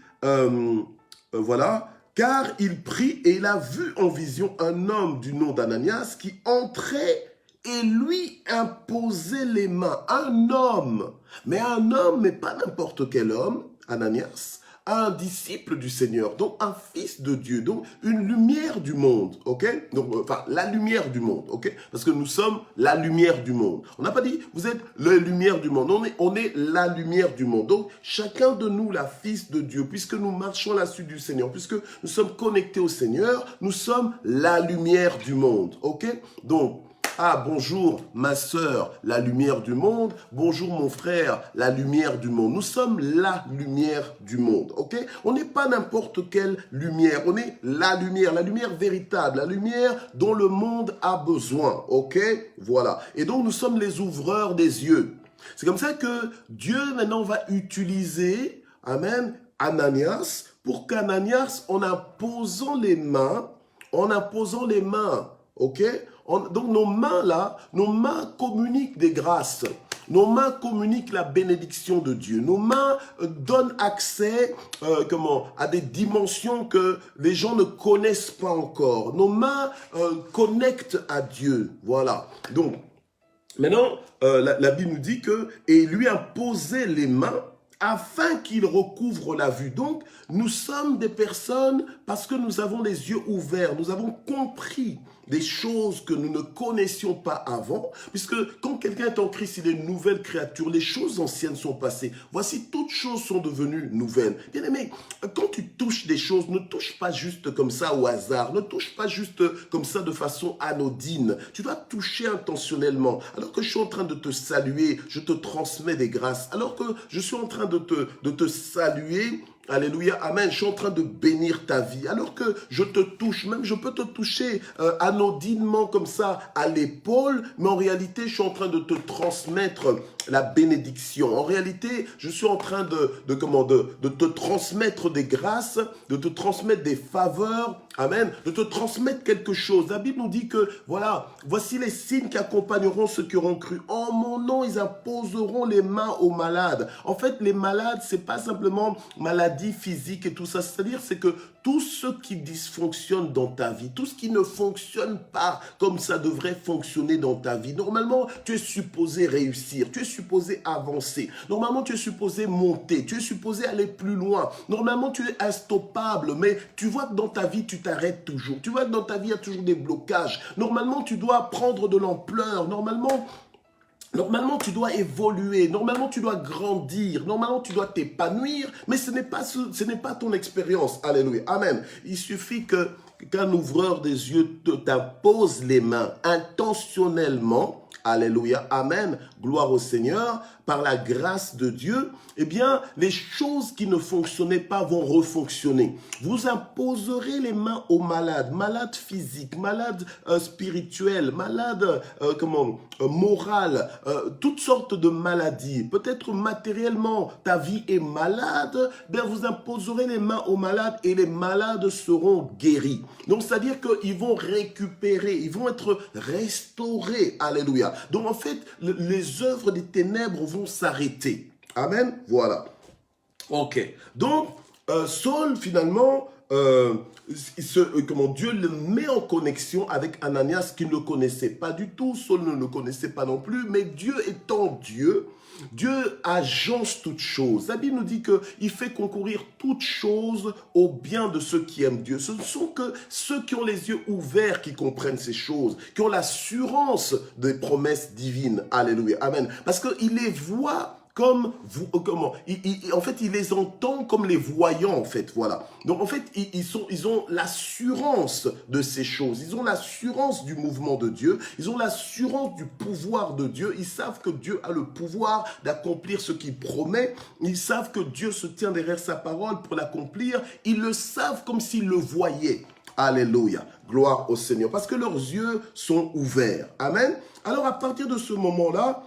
voilà, car il prit et il a vu en vision un homme du nom d'Ananias qui entrait et lui imposait les mains. Un homme, mais pas n'importe quel homme, Ananias, un disciple du Seigneur, donc un fils de Dieu, donc une lumière du monde, ok? Donc, enfin, la lumière du monde, ok? Parce que nous sommes la lumière du monde. On n'a pas dit, vous êtes la lumière du monde, on est la lumière du monde. Donc, chacun de nous, la fils de Dieu, puisque nous marchons à la suite du Seigneur, puisque nous sommes connectés au Seigneur, nous sommes la lumière du monde, ok? Donc, ah, bonjour ma sœur, la lumière du monde. Bonjour mon frère, la lumière du monde. Nous sommes la lumière du monde, ok? On n'est pas n'importe quelle lumière. On est la lumière véritable, la lumière dont le monde a besoin, ok? Voilà. Et donc, nous sommes les ouvreurs des yeux. C'est comme ça que Dieu, maintenant, va utiliser, amen, Ananias, pour qu'Ananias, en imposant les mains, ok? Donc nos mains là, nos mains communiquent des grâces. Nos mains communiquent la bénédiction de Dieu. Nos mains donnent accès à des dimensions que les gens ne connaissent pas encore. Nos mains connectent à Dieu. Voilà. Donc, maintenant, la Bible nous dit que « et lui imposait les mains » afin qu'il recouvre la vue. Donc, nous sommes des personnes, parce que nous avons les yeux ouverts, nous avons compris des choses que nous ne connaissions pas avant, puisque quand quelqu'un est en Christ, il est une nouvelle créature, les choses anciennes sont passées. Voici, toutes choses sont devenues nouvelles. Bien aimé, quand tu touches des choses, ne touche pas juste comme ça au hasard, ne touche pas juste comme ça de façon anodine. Tu dois toucher intentionnellement. Alors que je suis en train de te saluer, je te transmets des grâces. Alors que je suis en train de te saluer, alléluia, amen, je suis en train de bénir ta vie. Alors que je te touche, même je peux te toucher anodinement comme ça à l'épaule, mais en réalité, je suis en train de te transmettre la bénédiction. En réalité, je suis en train de te transmettre des grâces, de te transmettre des faveurs, amen, de te transmettre quelque chose. La Bible nous dit que, voilà, voici les signes qui accompagneront ceux qui auront cru. En mon nom, ils imposeront les mains aux malades. En fait, les malades, c'est pas simplement maladie physique et tout ça. C'est-à-dire, c'est que tout ce qui dysfonctionne dans ta vie, tout ce qui ne fonctionne pas comme ça devrait fonctionner dans ta vie. Normalement, tu es supposé réussir, tu es supposé avancer. Normalement, tu es supposé monter, tu es supposé aller plus loin. Normalement, tu es instoppable, mais tu vois que dans ta vie, tu t'arrêtes toujours. Tu vois que dans ta vie, il y a toujours des blocages. Normalement, tu dois prendre de l'ampleur. Normalement, tu dois évoluer, normalement tu dois grandir, normalement tu dois t'épanouir, mais ce n'est pas ton expérience. Alléluia, amen. Il suffit qu'un ouvreur des yeux t'impose les mains intentionnellement, Alléluia, amen, gloire au Seigneur, par la grâce de Dieu, eh bien, les choses qui ne fonctionnaient pas vont refonctionner. Vous imposerez les mains aux malades, malades physiques, malades spirituels, malades morales, toutes sortes de maladies. Peut-être matériellement, ta vie est malade, bien vous imposerez les mains aux malades et les malades seront guéris. Donc, c'est-à-dire qu'ils vont récupérer, ils vont être restaurés. Alléluia. Donc, en fait, les œuvres des ténèbres vont s'arrêter. Amen. Voilà. Ok. Donc, Saul, finalement, Dieu le met en connexion avec Ananias qui ne le connaissait pas du tout. Saul ne le connaissait pas non plus. Mais Dieu étant Dieu, Dieu agence toutes choses. La Bible nous dit qu'il fait concourir toutes choses au bien de ceux qui aiment Dieu. Ce ne sont que ceux qui ont les yeux ouverts qui comprennent ces choses, qui ont l'assurance des promesses divines. Alléluia. Amen. Parce qu'il les voit comme vous, en fait, il les entend comme les voyants, en fait, voilà. Donc, en fait, ils ont l'assurance de ces choses. Ils ont l'assurance du mouvement de Dieu. Ils ont l'assurance du pouvoir de Dieu. Ils savent que Dieu a le pouvoir d'accomplir ce qu'il promet. Ils savent que Dieu se tient derrière sa parole pour l'accomplir. Ils le savent comme s'ils le voyaient. Alléluia. Gloire au Seigneur. Parce que leurs yeux sont ouverts. Amen. Alors, à partir de ce moment-là,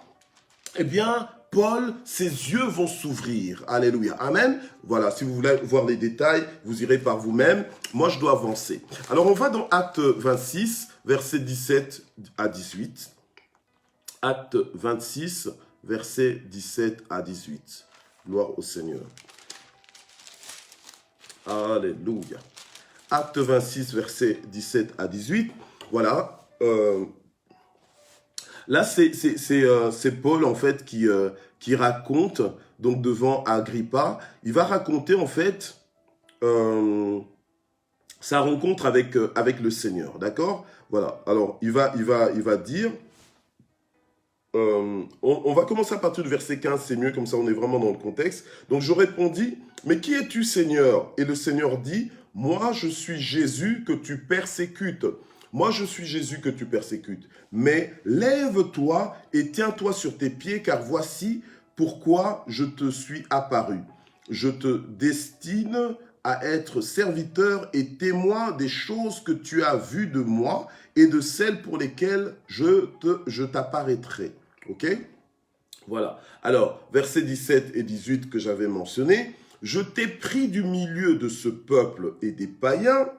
eh bien, Paul, ses yeux vont s'ouvrir. Alléluia. Amen. Voilà, si vous voulez voir les détails, vous irez par vous-même. Moi, je dois avancer. Alors, on va dans Acte 26, versets 17 à 18. Acte 26, versets 17 à 18. Gloire au Seigneur. Alléluia. Acte 26, versets 17 à 18. Voilà. Là, c'est Paul, en fait, qui raconte, donc devant Agrippa, il va raconter, en fait, sa rencontre avec le Seigneur, d'accord? Voilà, alors, il va dire, on va commencer à partir du verset 15, c'est mieux, comme ça, on est vraiment dans le contexte. Donc, je répondis, mais qui es-tu, Seigneur? Et le Seigneur dit, moi, je suis Jésus que tu persécutes. Moi, je suis Jésus que tu persécutes. Mais lève-toi et tiens-toi sur tes pieds, car voici pourquoi je te suis apparu. Je te destine à être serviteur et témoin des choses que tu as vues de moi et de celles pour lesquelles je t'apparaîtrai. Ok? Voilà. Alors, versets 17 et 18 que j'avais mentionné. Je t'ai pris du milieu de ce peuple et des païens,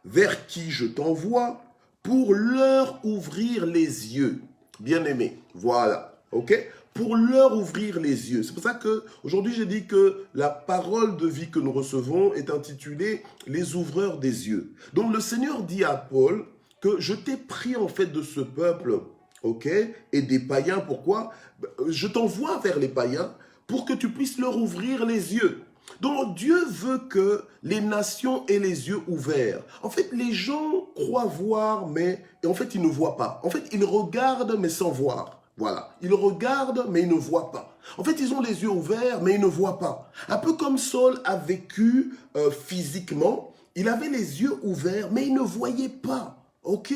vers qui je t'envoie, pour leur ouvrir les yeux. Bien-aimés, voilà, ok? Pour leur ouvrir les yeux. C'est pour ça qu'aujourd'hui, j'ai dit que la parole de vie que nous recevons est intitulée « Les ouvreurs des yeux ». Donc, le Seigneur dit à Paul que je t'ai pris en fait de ce peuple, ok? Et des païens, pourquoi? Je t'envoie vers les païens pour que tu puisses leur ouvrir les yeux. Donc Dieu veut que les nations aient les yeux ouverts. En fait, les gens croient voir, mais en fait, ils ne voient pas. En fait, ils regardent, mais sans voir. Voilà. Ils regardent, mais ils ne voient pas. En fait, ils ont les yeux ouverts, mais ils ne voient pas. Un peu comme Saul a vécu physiquement. Il avait les yeux ouverts, mais il ne voyait pas. Ok?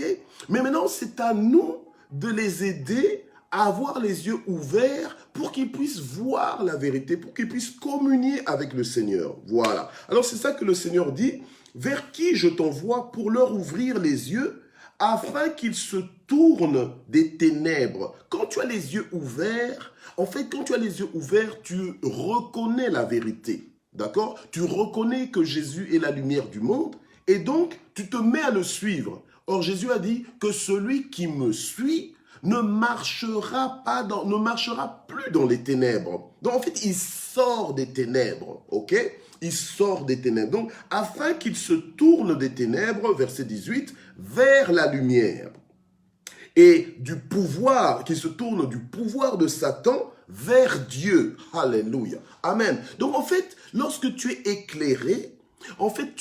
Mais maintenant, c'est à nous de les aider à avoir les yeux ouverts pour qu'ils puissent voir la vérité, pour qu'ils puissent communier avec le Seigneur. Voilà. Alors c'est ça que le Seigneur dit, vers qui je t'envoie pour leur ouvrir les yeux, afin qu'ils se tournent des ténèbres. Quand tu as les yeux ouverts, en fait, quand tu as les yeux ouverts, tu reconnais la vérité. D'accord? Tu reconnais que Jésus est la lumière du monde, et donc tu te mets à le suivre. Or, Jésus a dit que celui qui me suit ne marchera plus dans les ténèbres. Donc, en fait, il sort des ténèbres, ok? Il sort des ténèbres. Donc, afin qu'il se tourne des ténèbres, verset 18, vers la lumière. Et du pouvoir, qu'il se tourne du pouvoir de Satan vers Dieu. Alléluia. Amen. Donc, en fait, lorsque tu es éclairé, En fait,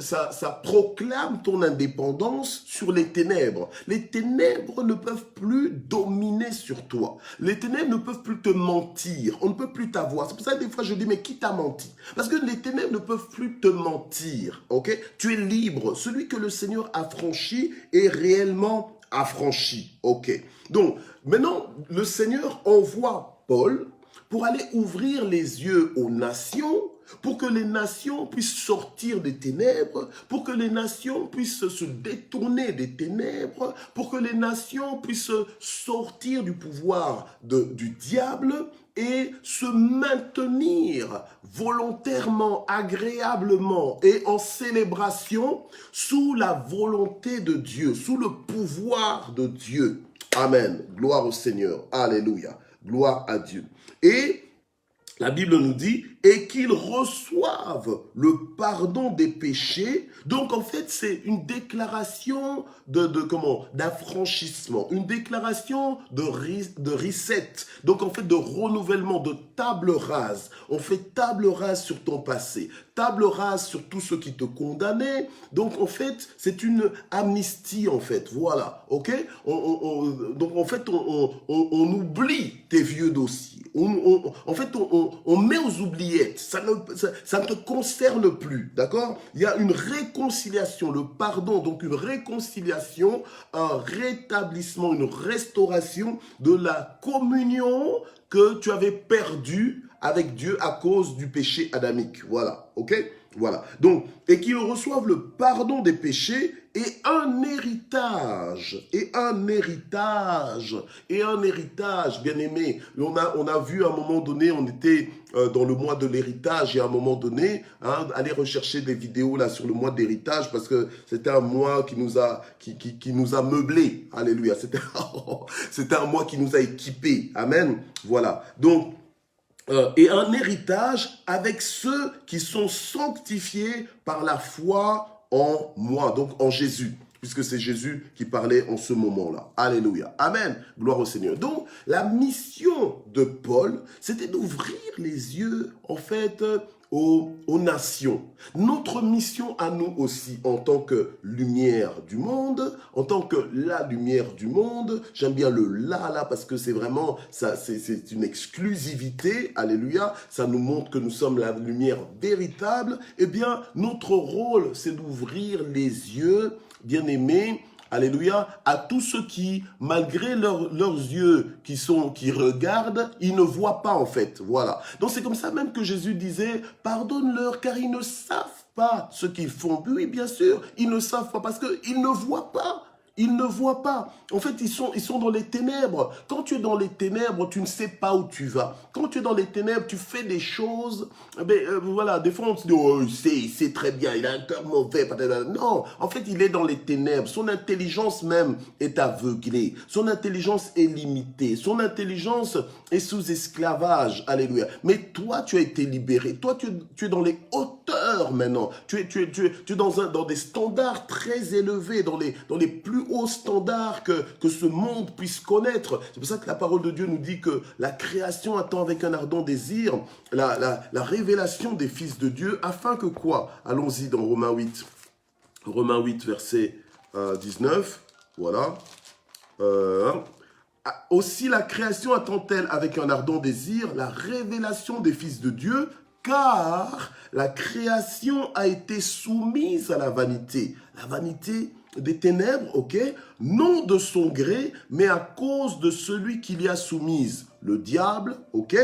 ça proclame ton indépendance sur les ténèbres. Les ténèbres ne peuvent plus dominer sur toi. Les ténèbres ne peuvent plus te mentir. On ne peut plus t'avoir. C'est pour ça que des fois je dis, mais qui t'a menti? Parce que les ténèbres ne peuvent plus te mentir. Ok? Tu es libre. Celui que le Seigneur a franchi est réellement affranchi. Ok? Donc, maintenant, le Seigneur envoie Paul pour aller ouvrir les yeux aux nations, pour que les nations puissent sortir des ténèbres, pour que les nations puissent se détourner des ténèbres, pour que les nations puissent sortir du pouvoir du diable et se maintenir volontairement, agréablement et en célébration sous la volonté de Dieu, sous le pouvoir de Dieu. Amen. Gloire au Seigneur. Alléluia. Gloire à Dieu. Et la Bible nous dit, et qu'ils reçoivent le pardon des péchés. Donc en fait, c'est une déclaration d'affranchissement, une déclaration de reset. Donc en fait, de renouvellement, de table rase. On fait table rase sur ton passé, table rase sur tout ce qui te condamnait. Donc en fait, c'est une amnistie en fait. Voilà, ok. Donc en fait, on oublie tes vieux dossiers. En fait, on met aux oubliettes. Ça ne te concerne plus, d'accord? Il y a une réconciliation, le pardon, donc une réconciliation, un rétablissement, une restauration de la communion que tu avais perdue avec Dieu à cause du péché adamique. Voilà, ok? Voilà. Donc, et qu'ils reçoivent le pardon des péchés et un héritage, bien aimé. On a vu à un moment donné, on était dans le mois de l'héritage et à un moment donné, aller rechercher des vidéos là sur le mois d'héritage parce que c'était un mois qui nous a meublé. Alléluia. C'était un mois qui nous a équipés. Amen. Voilà. Donc, et un héritage avec ceux qui sont sanctifiés par la foi en moi, donc en Jésus, puisque c'est Jésus qui parlait en ce moment-là. Alléluia. Amen. Gloire au Seigneur. Donc, la mission de Paul, c'était d'ouvrir les yeux, en fait, aux nations. Notre mission à nous aussi, en tant que lumière du monde, en tant que la lumière du monde, j'aime bien le là parce que c'est vraiment, c'est une exclusivité, alléluia, ça nous montre que nous sommes la lumière véritable. Eh bien, notre rôle, c'est d'ouvrir les yeux, bien-aimés, alléluia, à tous ceux qui, malgré leurs yeux qui regardent, ils ne voient pas en fait. Voilà. Donc c'est comme ça même que Jésus disait, pardonne-leur car ils ne savent pas ce qu'ils font. Oui, bien sûr, ils ne savent pas parce qu'ils ne voient pas. Ils ne voient pas. En fait, ils sont dans les ténèbres. Quand tu es dans les ténèbres, tu ne sais pas où tu vas. Quand tu es dans les ténèbres, tu fais des choses. Voilà, des fois on se dit, oh, il sait très bien, il a un cœur mauvais. Non, en fait, il est dans les ténèbres. Son intelligence même est aveuglée. Son intelligence est limitée. Son intelligence est sous esclavage. Alléluia. Mais toi, tu as été libéré. Toi, tu es dans les hauteurs maintenant. Tu es dans des standards très élevés, dans les plus hauts standards que ce monde puisse connaître. C'est pour ça que la parole de Dieu nous dit que la création attend avec un ardent désir la révélation des fils de Dieu, afin que quoi? Allons-y dans Romains 8. Romains 8, verset 19. Voilà. Aussi la création attend-elle avec un ardent désir la révélation des fils de Dieu, car la création a été soumise à la vanité des ténèbres, ok, non de son gré, mais à cause de celui qui l'y a soumise, le diable, ok,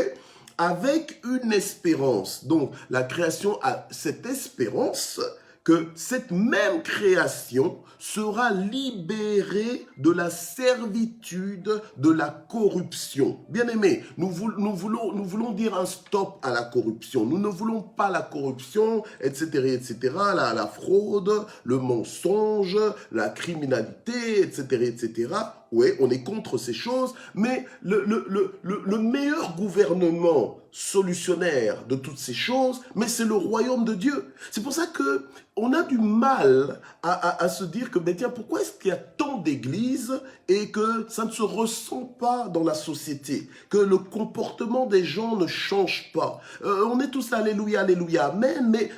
avec une espérance. Donc, la création a cette espérance que cette même création sera libérée de la servitude, de la corruption. Bien-aimés, nous voulons dire un stop à la corruption. Nous ne voulons pas la corruption, etc., la fraude, le mensonge, la criminalité, etc., Oui, on est contre ces choses, mais le meilleur gouvernement solutionnaire de toutes ces choses, mais c'est le royaume de Dieu. C'est pour ça que on a du mal à se dire que, tiens, pourquoi est-ce qu'il y a tant d'églises et que ça ne se ressent pas dans la société, que le comportement des gens ne change pas. On est tous alléluia, alléluia, amen, mais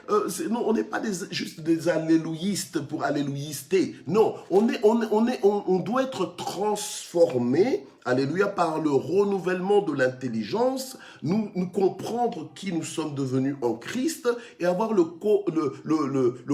non, on n'est pas juste des alléluistes pour alléluister. Non, on doit être transformé, alléluia, par le renouvellement de l'intelligence, nous comprendre qui nous sommes devenus en Christ et avoir le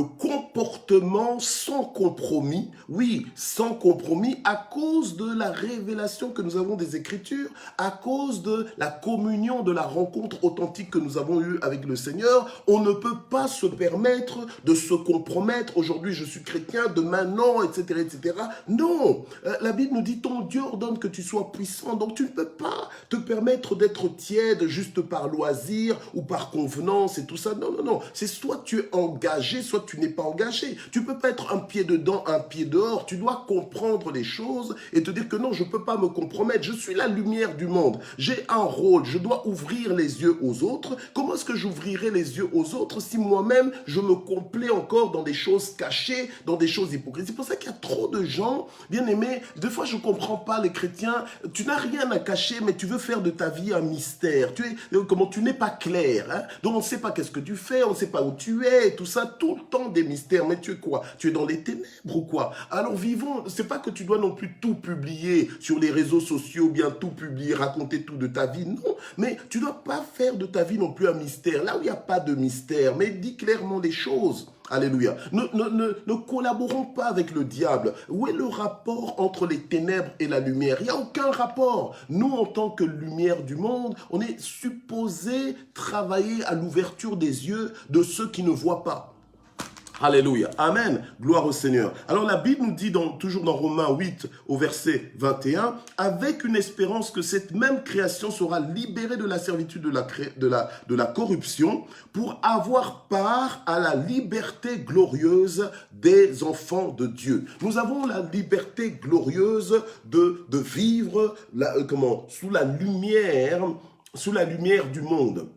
comportement sans compromis, oui, sans compromis, à cause de la révélation que nous avons des Écritures, à cause de la communion, de la rencontre authentique que nous avons eue avec le Seigneur. On ne peut pas se permettre de se compromettre. Aujourd'hui, je suis chrétien, demain non, etc., etc. Non, la Bible nous dit, ton Dieu ordonne que tu sois puissant, donc tu ne peux pas te permettre d'être tiède juste par loisir ou par convenance et tout ça. Non, non, non. C'est soit tu es engagé, soit tu n'es pas engagé. Tu ne peux pas être un pied dedans, un pied dehors. Tu dois comprendre les choses et te dire que non, je ne peux pas me compromettre. Je suis la lumière du monde. J'ai un rôle. Je dois ouvrir les yeux aux autres. Comment est-ce que j'ouvrirai les yeux aux autres si moi-même, je me complais encore dans des choses cachées, dans des choses hypocrites? C'est pour ça qu'il y a trop de gens, bien aimés. Des fois, je ne comprends pas les chrétiens. Tu n'as rien à cacher, mais tu veux faire de ta vie un mystère. Tu n'es pas clair. Hein? Donc, on ne sait pas qu'est-ce que tu fais, on ne sait pas où tu es, et tout ça, tout le temps des mystères. Mais tu es quoi? Tu es dans les ténèbres ou quoi? Alors, vivons. C'est pas que tu dois non plus tout publier sur les réseaux sociaux, bien tout publier, raconter tout de ta vie. Non, mais tu ne dois pas faire de ta vie non plus un mystère. Là où il n'y a pas de mystère, mais dis clairement les choses. Alléluia. Ne collaborons pas avec le diable. Où est le rapport entre les ténèbres et la lumière? Il n'y a aucun rapport. Nous, en tant que lumière du monde, on est supposé travailler à l'ouverture des yeux de ceux qui ne voient pas. Alléluia. Amen. Gloire au Seigneur. Alors la Bible nous dit toujours dans Romains 8 au verset 21, avec une espérance que cette même création sera libérée de la servitude de la corruption pour avoir part à la liberté glorieuse des enfants de Dieu. Nous avons la liberté glorieuse de vivre sous la lumière du monde.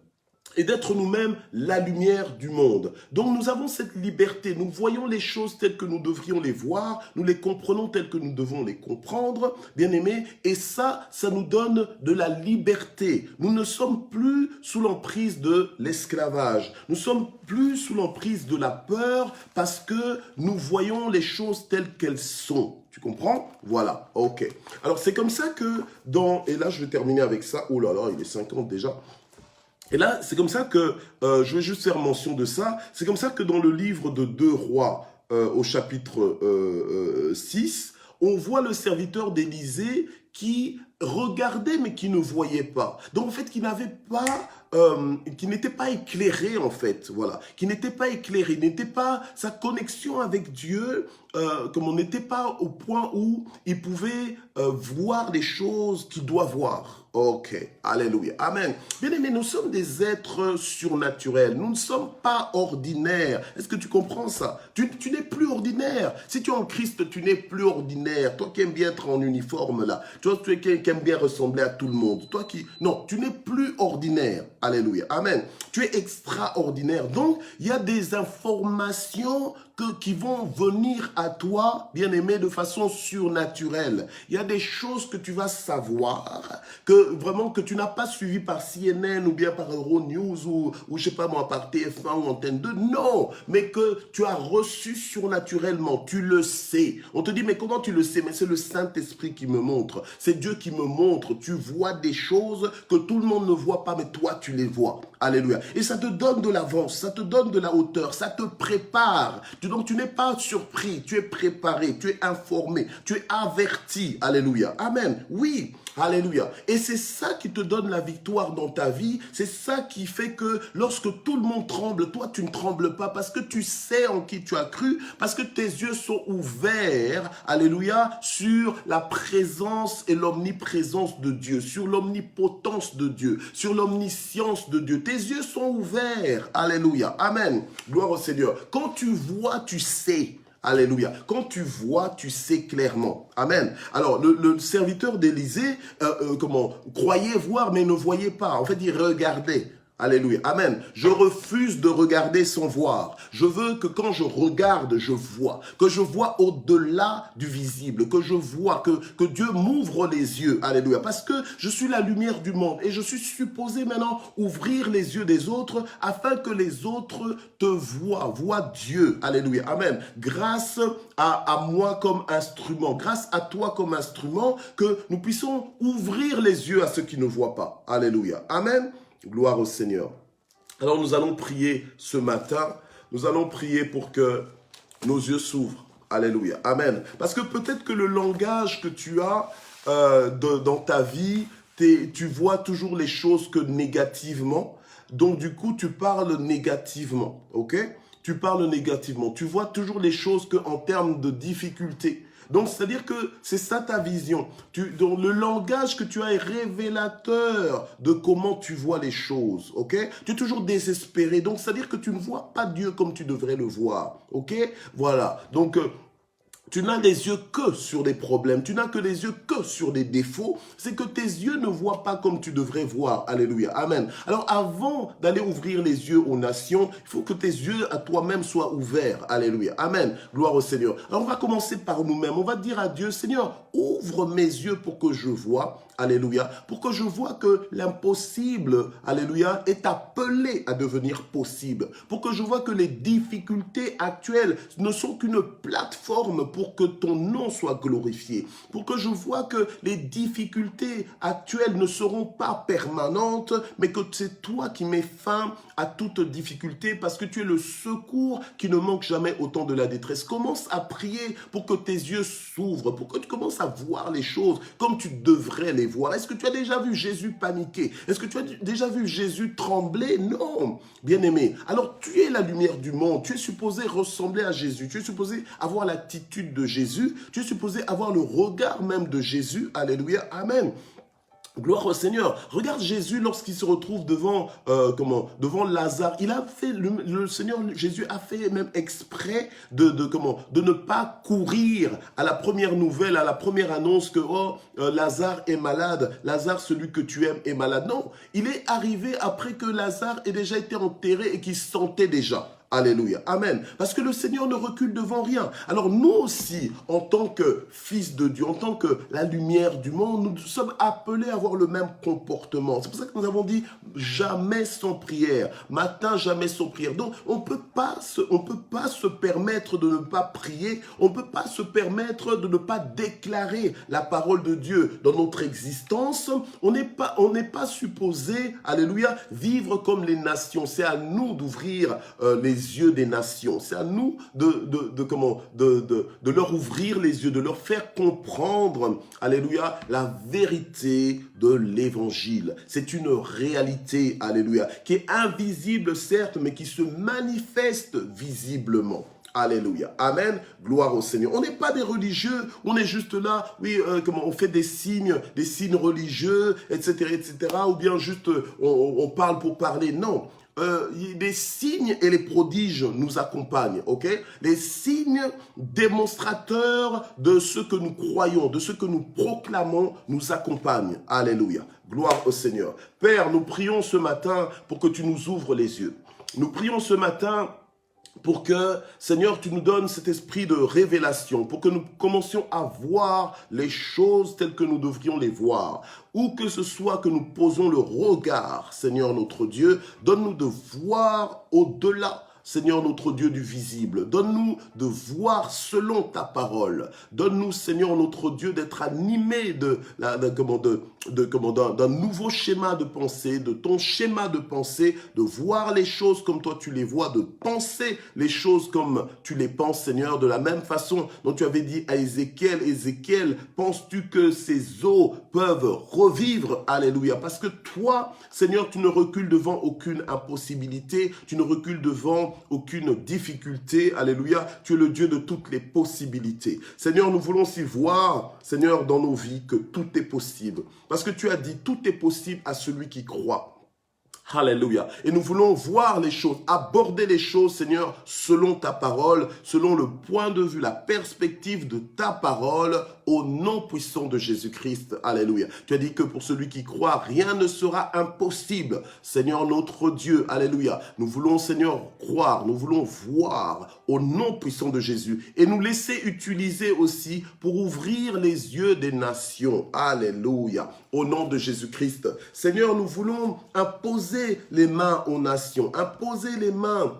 Et d'être nous-mêmes la lumière du monde. Donc nous avons cette liberté, nous voyons les choses telles que nous devrions les voir, nous les comprenons telles que nous devons les comprendre, bien aimés, et ça nous donne de la liberté. Nous ne sommes plus sous l'emprise de l'esclavage, nous sommes plus sous l'emprise de la peur parce que nous voyons les choses telles qu'elles sont. Tu comprends? Voilà, ok. Alors c'est comme ça que et là je vais terminer avec ça, oh là là, il est 50 déjà. Et là, c'est comme ça que, je vais juste faire mention de ça, c'est comme ça que dans le livre de 2 Rois, au chapitre 6, on voit le serviteur d'Élisée qui regardait mais qui ne voyait pas. Donc en fait, qui n'était pas éclairé en fait, voilà, qui n'était pas éclairé, n'était pas sa connexion avec Dieu, comme on n'était pas au point où il pouvait voir les choses qu'il doit voir. Ok, alléluia, amen. Bien aimé, nous sommes des êtres surnaturels, nous ne sommes pas ordinaires. Est-ce que tu comprends ça? Tu n'es plus ordinaire. Si tu es en Christ, tu n'es plus ordinaire. Toi qui aimes bien être en uniforme là, toi qui aimes bien ressembler à tout le monde. Non, tu n'es plus ordinaire. Alléluia, amen. Tu es extraordinaire. Donc, il y a des informations qui vont venir à toi, bien-aimé, de façon surnaturelle. Il y a des choses que tu vas savoir, que tu n'as pas suivi par CNN ou bien par Euronews ou je sais pas moi, par TF1 ou Antenne 2. Non, mais que tu as reçu surnaturellement. Tu le sais. On te dit, mais comment tu le sais? Mais c'est le Saint-Esprit qui me montre. C'est Dieu qui me montre. Tu vois des choses que tout le monde ne voit pas, mais toi, tu les vois. Alléluia. Et ça te donne de l'avance, ça te donne de la hauteur, ça te prépare. Donc tu n'es pas surpris, tu es préparé, tu es informé, tu es averti. Alléluia. Amen. Oui. Alléluia. Et c'est ça qui te donne la victoire dans ta vie. C'est ça qui fait que lorsque tout le monde tremble, toi tu ne trembles pas parce que tu sais en qui tu as cru, parce que tes yeux sont ouverts, alléluia, sur la présence et l'omniprésence de Dieu, sur l'omnipotence de Dieu, sur l'omniscience de Dieu. Tes yeux sont ouverts. Alléluia. Amen. Gloire au Seigneur. Quand tu vois, tu sais. Alléluia. Quand tu vois, tu sais clairement. Amen. Alors, le serviteur d'Élisée, croyait voir, mais ne voyait pas. En fait, il regardait. Alléluia. Amen. Je refuse de regarder sans voir. Je veux que quand je regarde, je vois. Que je vois au-delà du visible. Que je vois, que Dieu m'ouvre les yeux. Alléluia. Parce que je suis la lumière du monde. Et je suis supposé maintenant ouvrir les yeux des autres afin que les autres te voient. Voient Dieu. Alléluia. Amen. Grâce à moi comme instrument. Grâce à toi comme instrument. Que nous puissions ouvrir les yeux à ceux qui ne voient pas. Alléluia. Amen. Gloire au Seigneur. Alors nous allons prier ce matin. Nous allons prier pour que nos yeux s'ouvrent. Alléluia. Amen. Parce que peut-être que le langage que tu as dans ta vie, tu vois toujours les choses que négativement. Donc du coup, tu parles négativement. Ok? Tu parles négativement. Tu vois toujours les choses qu'en termes de difficultés. Donc, c'est-à-dire que c'est ça ta vision. Donc, le langage que tu as est révélateur de comment tu vois les choses, ok? Tu es toujours désespéré. Donc, c'est-à-dire que tu ne vois pas Dieu comme tu devrais le voir, ok? Voilà. Donc, tu n'as les yeux que sur des problèmes, tu n'as que les yeux que sur des défauts, c'est que tes yeux ne voient pas comme tu devrais voir. Alléluia, amen. Alors avant d'aller ouvrir les yeux aux nations, il faut que tes yeux à toi-même soient ouverts. Alléluia, amen. Gloire au Seigneur. Alors on va commencer par nous-mêmes, on va dire à Dieu, Seigneur, ouvre mes yeux pour que je vois. Alléluia, pour que je vois que l'impossible, alléluia, est appelé à devenir possible. Pour que je vois que les difficultés actuelles ne sont qu'une plateforme pour que ton nom soit glorifié. Pour que je vois que les difficultés actuelles ne seront pas permanentes, mais que c'est toi qui mets fin à toute difficulté parce que tu es le secours qui ne manque jamais au temps de la détresse. Commence à prier pour que tes yeux s'ouvrent, pour que tu commences à voir les choses comme tu devrais les voir. Est-ce que tu as déjà vu Jésus paniquer? Est-ce que tu as déjà vu Jésus trembler? Non, bien-aimé. Alors, tu es la lumière du monde. Tu es supposé ressembler à Jésus. Tu es supposé avoir l'attitude de Jésus. Tu es supposé avoir le regard même de Jésus. Alléluia, amen. Gloire au Seigneur. Regarde Jésus lorsqu'il se retrouve devant Lazare. Il a fait le Seigneur Jésus a fait même exprès de ne pas courir à la première nouvelle, à la première annonce que Lazare est malade. Lazare, celui que tu aimes, est malade. Non, il est arrivé après que Lazare ait déjà été enterré et qu'il sentait déjà. Alléluia, amen. Parce que le Seigneur ne recule devant rien. Alors nous aussi, en tant que fils de Dieu, en tant que la lumière du monde, nous sommes appelés à avoir le même comportement. C'est pour ça que nous avons dit jamais sans prière. Matin, jamais sans prière. Donc, on peut pas se permettre de ne pas prier. On ne peut pas se permettre de ne pas déclarer la parole de Dieu dans notre existence. On n'est pas supposé, alléluia, vivre comme les nations. C'est à nous d'ouvrir les yeux des nations. C'est à nous de leur ouvrir les yeux, de leur faire comprendre, alléluia, la vérité de l'évangile. C'est une réalité, alléluia, qui est invisible certes, mais qui se manifeste visiblement. Alléluia. Amen. Gloire au Seigneur. On n'est pas des religieux. On est juste là. Oui, on fait des signes religieux, etc., etc. Ou bien juste, on parle pour parler. Non. Les signes et les prodiges nous accompagnent, ok? Les signes démonstrateurs de ce que nous croyons, de ce que nous proclamons, nous accompagnent. Alléluia. Gloire au Seigneur. Père, nous prions ce matin pour que tu nous ouvres les yeux. Nous prions ce matin pour que, Seigneur, tu nous donnes cet esprit de révélation, pour que nous commencions à voir les choses telles que nous devrions les voir. Où que ce soit que nous posons le regard, Seigneur notre Dieu, donne-nous de voir au-delà, Seigneur notre Dieu, du visible. Donne-nous de voir selon ta parole. Donne-nous, Seigneur notre Dieu, d'être animés d'un nouveau schéma de pensée, de ton schéma de pensée, de voir les choses comme toi tu les vois, de penser les choses comme tu les penses, Seigneur, de la même façon dont tu avais dit à Ézéchiel, Ézéchiel, penses-tu que ces eaux peuvent revivre? Alléluia. Parce que toi, Seigneur, tu ne recules devant aucune impossibilité, tu ne recules devant aucune difficulté. Alléluia. Tu es le Dieu de toutes les possibilités. Seigneur, nous voulons aussi voir, Seigneur, dans nos vies que tout est possible. Parce que tu as dit, tout est possible à celui qui croit. Alléluia. Et nous voulons voir les choses, aborder les choses, Seigneur, selon ta parole, selon le point de vue, la perspective de ta parole, au nom puissant de Jésus-Christ. Alléluia. Tu as dit que pour celui qui croit, rien ne sera impossible. Seigneur notre Dieu, alléluia. Nous voulons, Seigneur, croire, nous voulons voir au nom puissant de Jésus et nous laisser utiliser aussi pour ouvrir les yeux des nations. Alléluia. Au nom de Jésus-Christ. Seigneur, nous voulons imposer les mains aux nations, imposer les mains,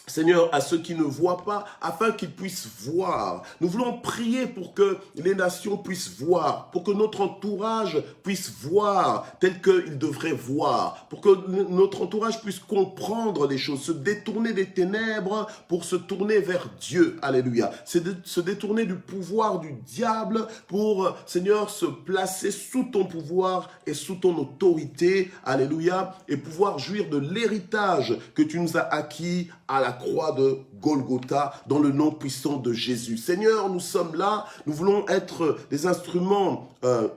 Seigneur, à ceux qui ne voient pas, afin qu'ils puissent voir. Nous voulons prier pour que les nations puissent voir, pour que notre entourage puisse voir tel qu'il devrait voir, pour que notre entourage puisse comprendre les choses, se détourner des ténèbres pour se tourner vers Dieu. Alléluia. C'est de se détourner du pouvoir du diable pour, Seigneur, se placer sous ton pouvoir et sous ton autorité. Alléluia. Et pouvoir jouir de l'héritage que tu nous as acquis à la croix de Golgotha, dans le nom puissant de Jésus. Seigneur, nous sommes là, nous voulons être des instruments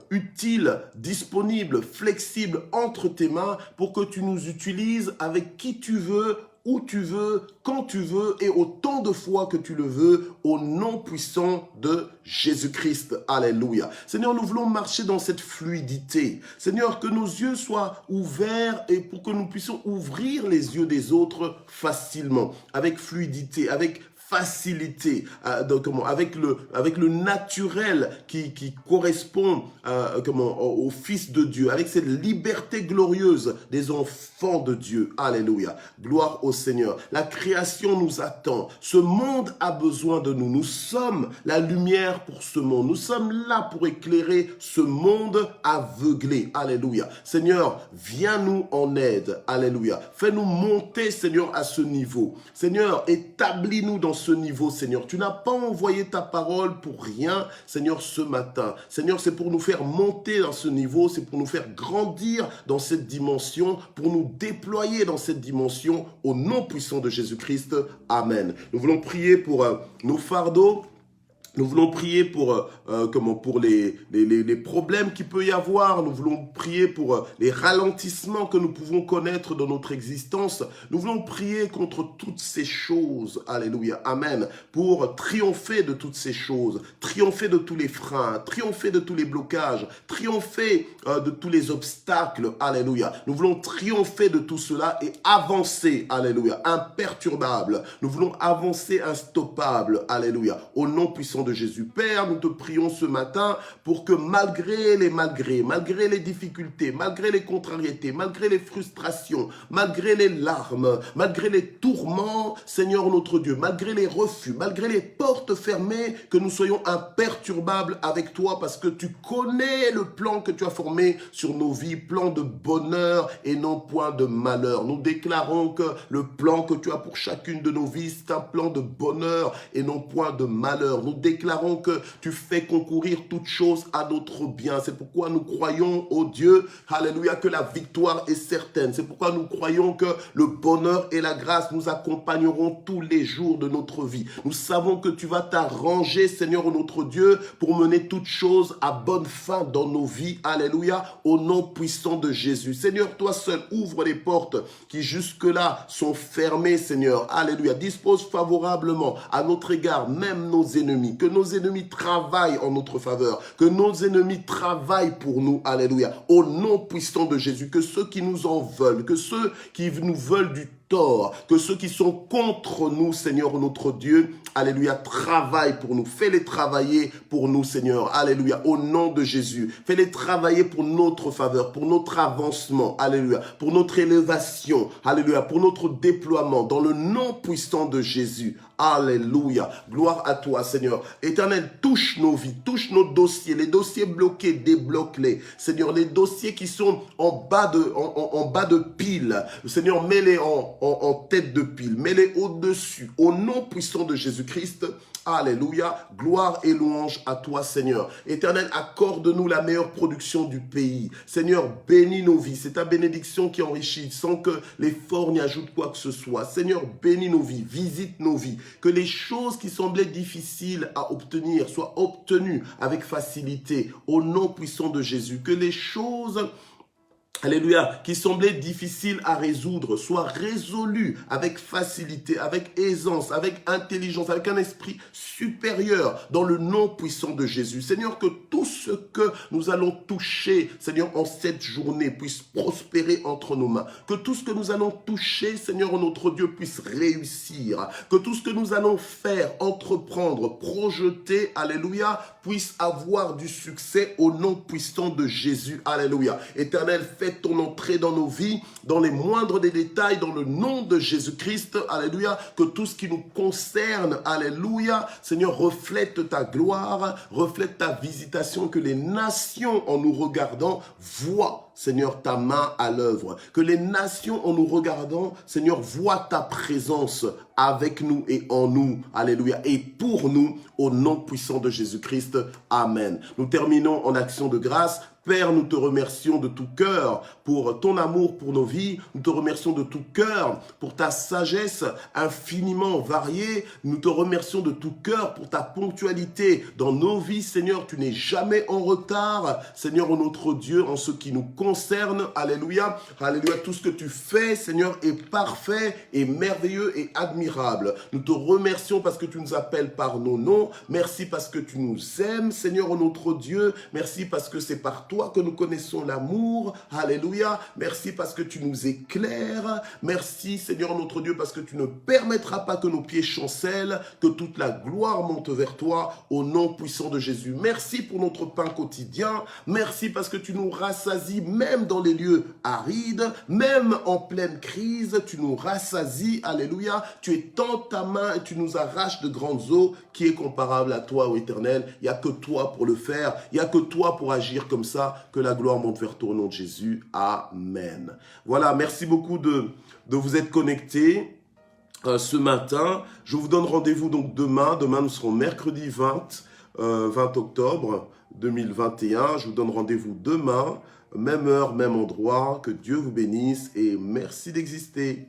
utiles, disponibles, flexibles entre tes mains pour que tu nous utilises avec qui tu veux, où tu veux, quand tu veux et autant de fois que tu le veux, au nom puissant de Jésus-Christ. Alléluia. Seigneur, nous voulons marcher dans cette fluidité. Seigneur, que nos yeux soient ouverts et pour que nous puissions ouvrir les yeux des autres facilement, avec fluidité, avec facilité, avec le naturel qui correspond au Fils de Dieu, avec cette liberté glorieuse des enfants de Dieu. Alléluia. Gloire au Seigneur. La création nous attend. Ce monde a besoin de nous. Nous sommes la lumière pour ce monde. Nous sommes là pour éclairer ce monde aveuglé. Alléluia. Seigneur, viens-nous en aide. Alléluia. Fais-nous monter, Seigneur, à ce niveau. Seigneur, établis-nous dans ce niveau, Seigneur. Tu n'as pas envoyé ta parole pour rien, Seigneur, ce matin. Seigneur, c'est pour nous faire monter dans ce niveau, c'est pour nous faire grandir dans cette dimension, pour nous déployer dans cette dimension, au nom puissant de Jésus-Christ. Amen. Nous voulons prier pour nos fardeaux. Nous voulons prier pour les problèmes qu'il peut y avoir. Nous voulons prier pour les ralentissements que nous pouvons connaître dans notre existence. Nous voulons prier contre toutes ces choses. Alléluia. Amen. Pour triompher de toutes ces choses. Triompher de tous les freins. Triompher de tous les blocages. Triompher de tous les obstacles. Alléluia. Nous voulons triompher de tout cela et avancer. Alléluia. Imperturbable. Nous voulons avancer instoppable. Alléluia. Au nom puissant de Jésus. Père, nous te prions ce matin pour que malgré les difficultés, malgré les contrariétés, malgré les frustrations, malgré les larmes, malgré les tourments, Seigneur notre Dieu, malgré les refus, malgré les portes fermées, que nous soyons imperturbables avec toi parce que tu connais le plan que tu as formé sur nos vies, plan de bonheur et non point de malheur. Nous déclarons que le plan que tu as pour chacune de nos vies, c'est un plan de bonheur et non point de malheur. Nous déclarons que tu fais concourir toutes choses à notre bien. C'est pourquoi nous croyons, ô Dieu, alléluia, que la victoire est certaine. C'est pourquoi nous croyons que le bonheur et la grâce nous accompagneront tous les jours de notre vie. Nous savons que tu vas t'arranger, Seigneur, notre Dieu, pour mener toutes choses à bonne fin dans nos vies. Alléluia, au nom puissant de Jésus. Seigneur, toi seul, ouvre les portes qui jusque-là sont fermées, Seigneur. Alléluia, dispose favorablement à notre égard, même nos ennemis. Que nos ennemis travaillent en notre faveur. Que nos ennemis travaillent pour nous. Alléluia. Au nom puissant de Jésus. Que ceux qui nous en veulent, que ceux qui nous veulent du tort, que ceux qui sont contre nous, Seigneur notre Dieu, alléluia, travaillent pour nous. Fais-les travailler pour nous, Seigneur. Alléluia. Au nom de Jésus. Fais-les travailler pour notre faveur, pour notre avancement. Alléluia. Pour notre élévation. Alléluia. Pour notre déploiement. Dans le nom puissant de Jésus. Alléluia. Gloire à toi, Seigneur. Éternel, touche nos vies, touche nos dossiers. Les dossiers bloqués, débloque-les. Seigneur, les dossiers qui sont en bas de pile. Seigneur, mets-les en tête de pile. Mets-les au-dessus. Au nom puissant de Jésus-Christ. Alléluia, gloire et louange à toi, Seigneur. Éternel, accorde-nous la meilleure production du pays. Seigneur, bénis nos vies. C'est ta bénédiction qui enrichit sans que les forts n'y ajoutent quoi que ce soit. Seigneur, bénis nos vies, visite nos vies. Que les choses qui semblaient difficiles à obtenir soient obtenues avec facilité. Au nom puissant de Jésus. Que les choses Alléluia, qui semblait difficile à résoudre, soit résolu avec facilité, avec aisance, avec intelligence, avec un esprit supérieur dans le nom puissant de Jésus. Seigneur, que tout ce que nous allons toucher, Seigneur, en cette journée puisse prospérer entre nos mains. Que tout ce que nous allons toucher, Seigneur, notre Dieu, puisse réussir. Que tout ce que nous allons faire, entreprendre, projeter, alléluia, puisse avoir du succès au nom puissant de Jésus. Alléluia. Éternel, fais ton entrée dans nos vies, dans les moindres des détails, dans le nom de Jésus-Christ, alléluia, que tout ce qui nous concerne, alléluia, Seigneur, reflète ta gloire, reflète ta visitation, que les nations, en nous regardant, voient, Seigneur, ta main à l'œuvre, que les nations, en nous regardant, Seigneur, voient ta présence avec nous et en nous, alléluia, et pour nous, au nom puissant de Jésus-Christ, amen. Nous terminons en action de grâce. Père, nous te remercions de tout cœur pour ton amour pour nos vies. Nous te remercions de tout cœur pour ta sagesse infiniment variée. Nous te remercions de tout cœur pour ta ponctualité dans nos vies. Seigneur, tu n'es jamais en retard. Seigneur, notre Dieu, en ce qui nous concerne. Alléluia. Alléluia. Tout ce que tu fais, Seigneur, est parfait, est merveilleux et admirable. Nous te remercions parce que tu nous appelles par nos noms. Merci parce que tu nous aimes, Seigneur, notre Dieu. Merci parce que c'est par toi que nous connaissons l'amour. Alléluia. Merci parce que tu nous éclaires. Merci, Seigneur notre Dieu, parce que tu ne permettras pas que nos pieds chancellent, que toute la gloire monte vers toi au nom puissant de Jésus. Merci pour notre pain quotidien. Merci parce que tu nous rassasies même dans les lieux arides, même en pleine crise, tu nous rassasies. Alléluia. Tu étends ta main et tu nous arraches de grandes eaux. Qui est comparable à toi, ô Éternel? Il n'y a que toi pour le faire. Il n'y a que toi pour agir comme ça. Que la gloire monte vers toi au nom de Jésus. Amen. Voilà, merci beaucoup de vous être connectés ce matin. Je vous donne rendez-vous donc demain. Demain, nous serons mercredi 20 octobre 2021. Je vous donne rendez-vous demain, même heure, même endroit. Que Dieu vous bénisse et merci d'exister.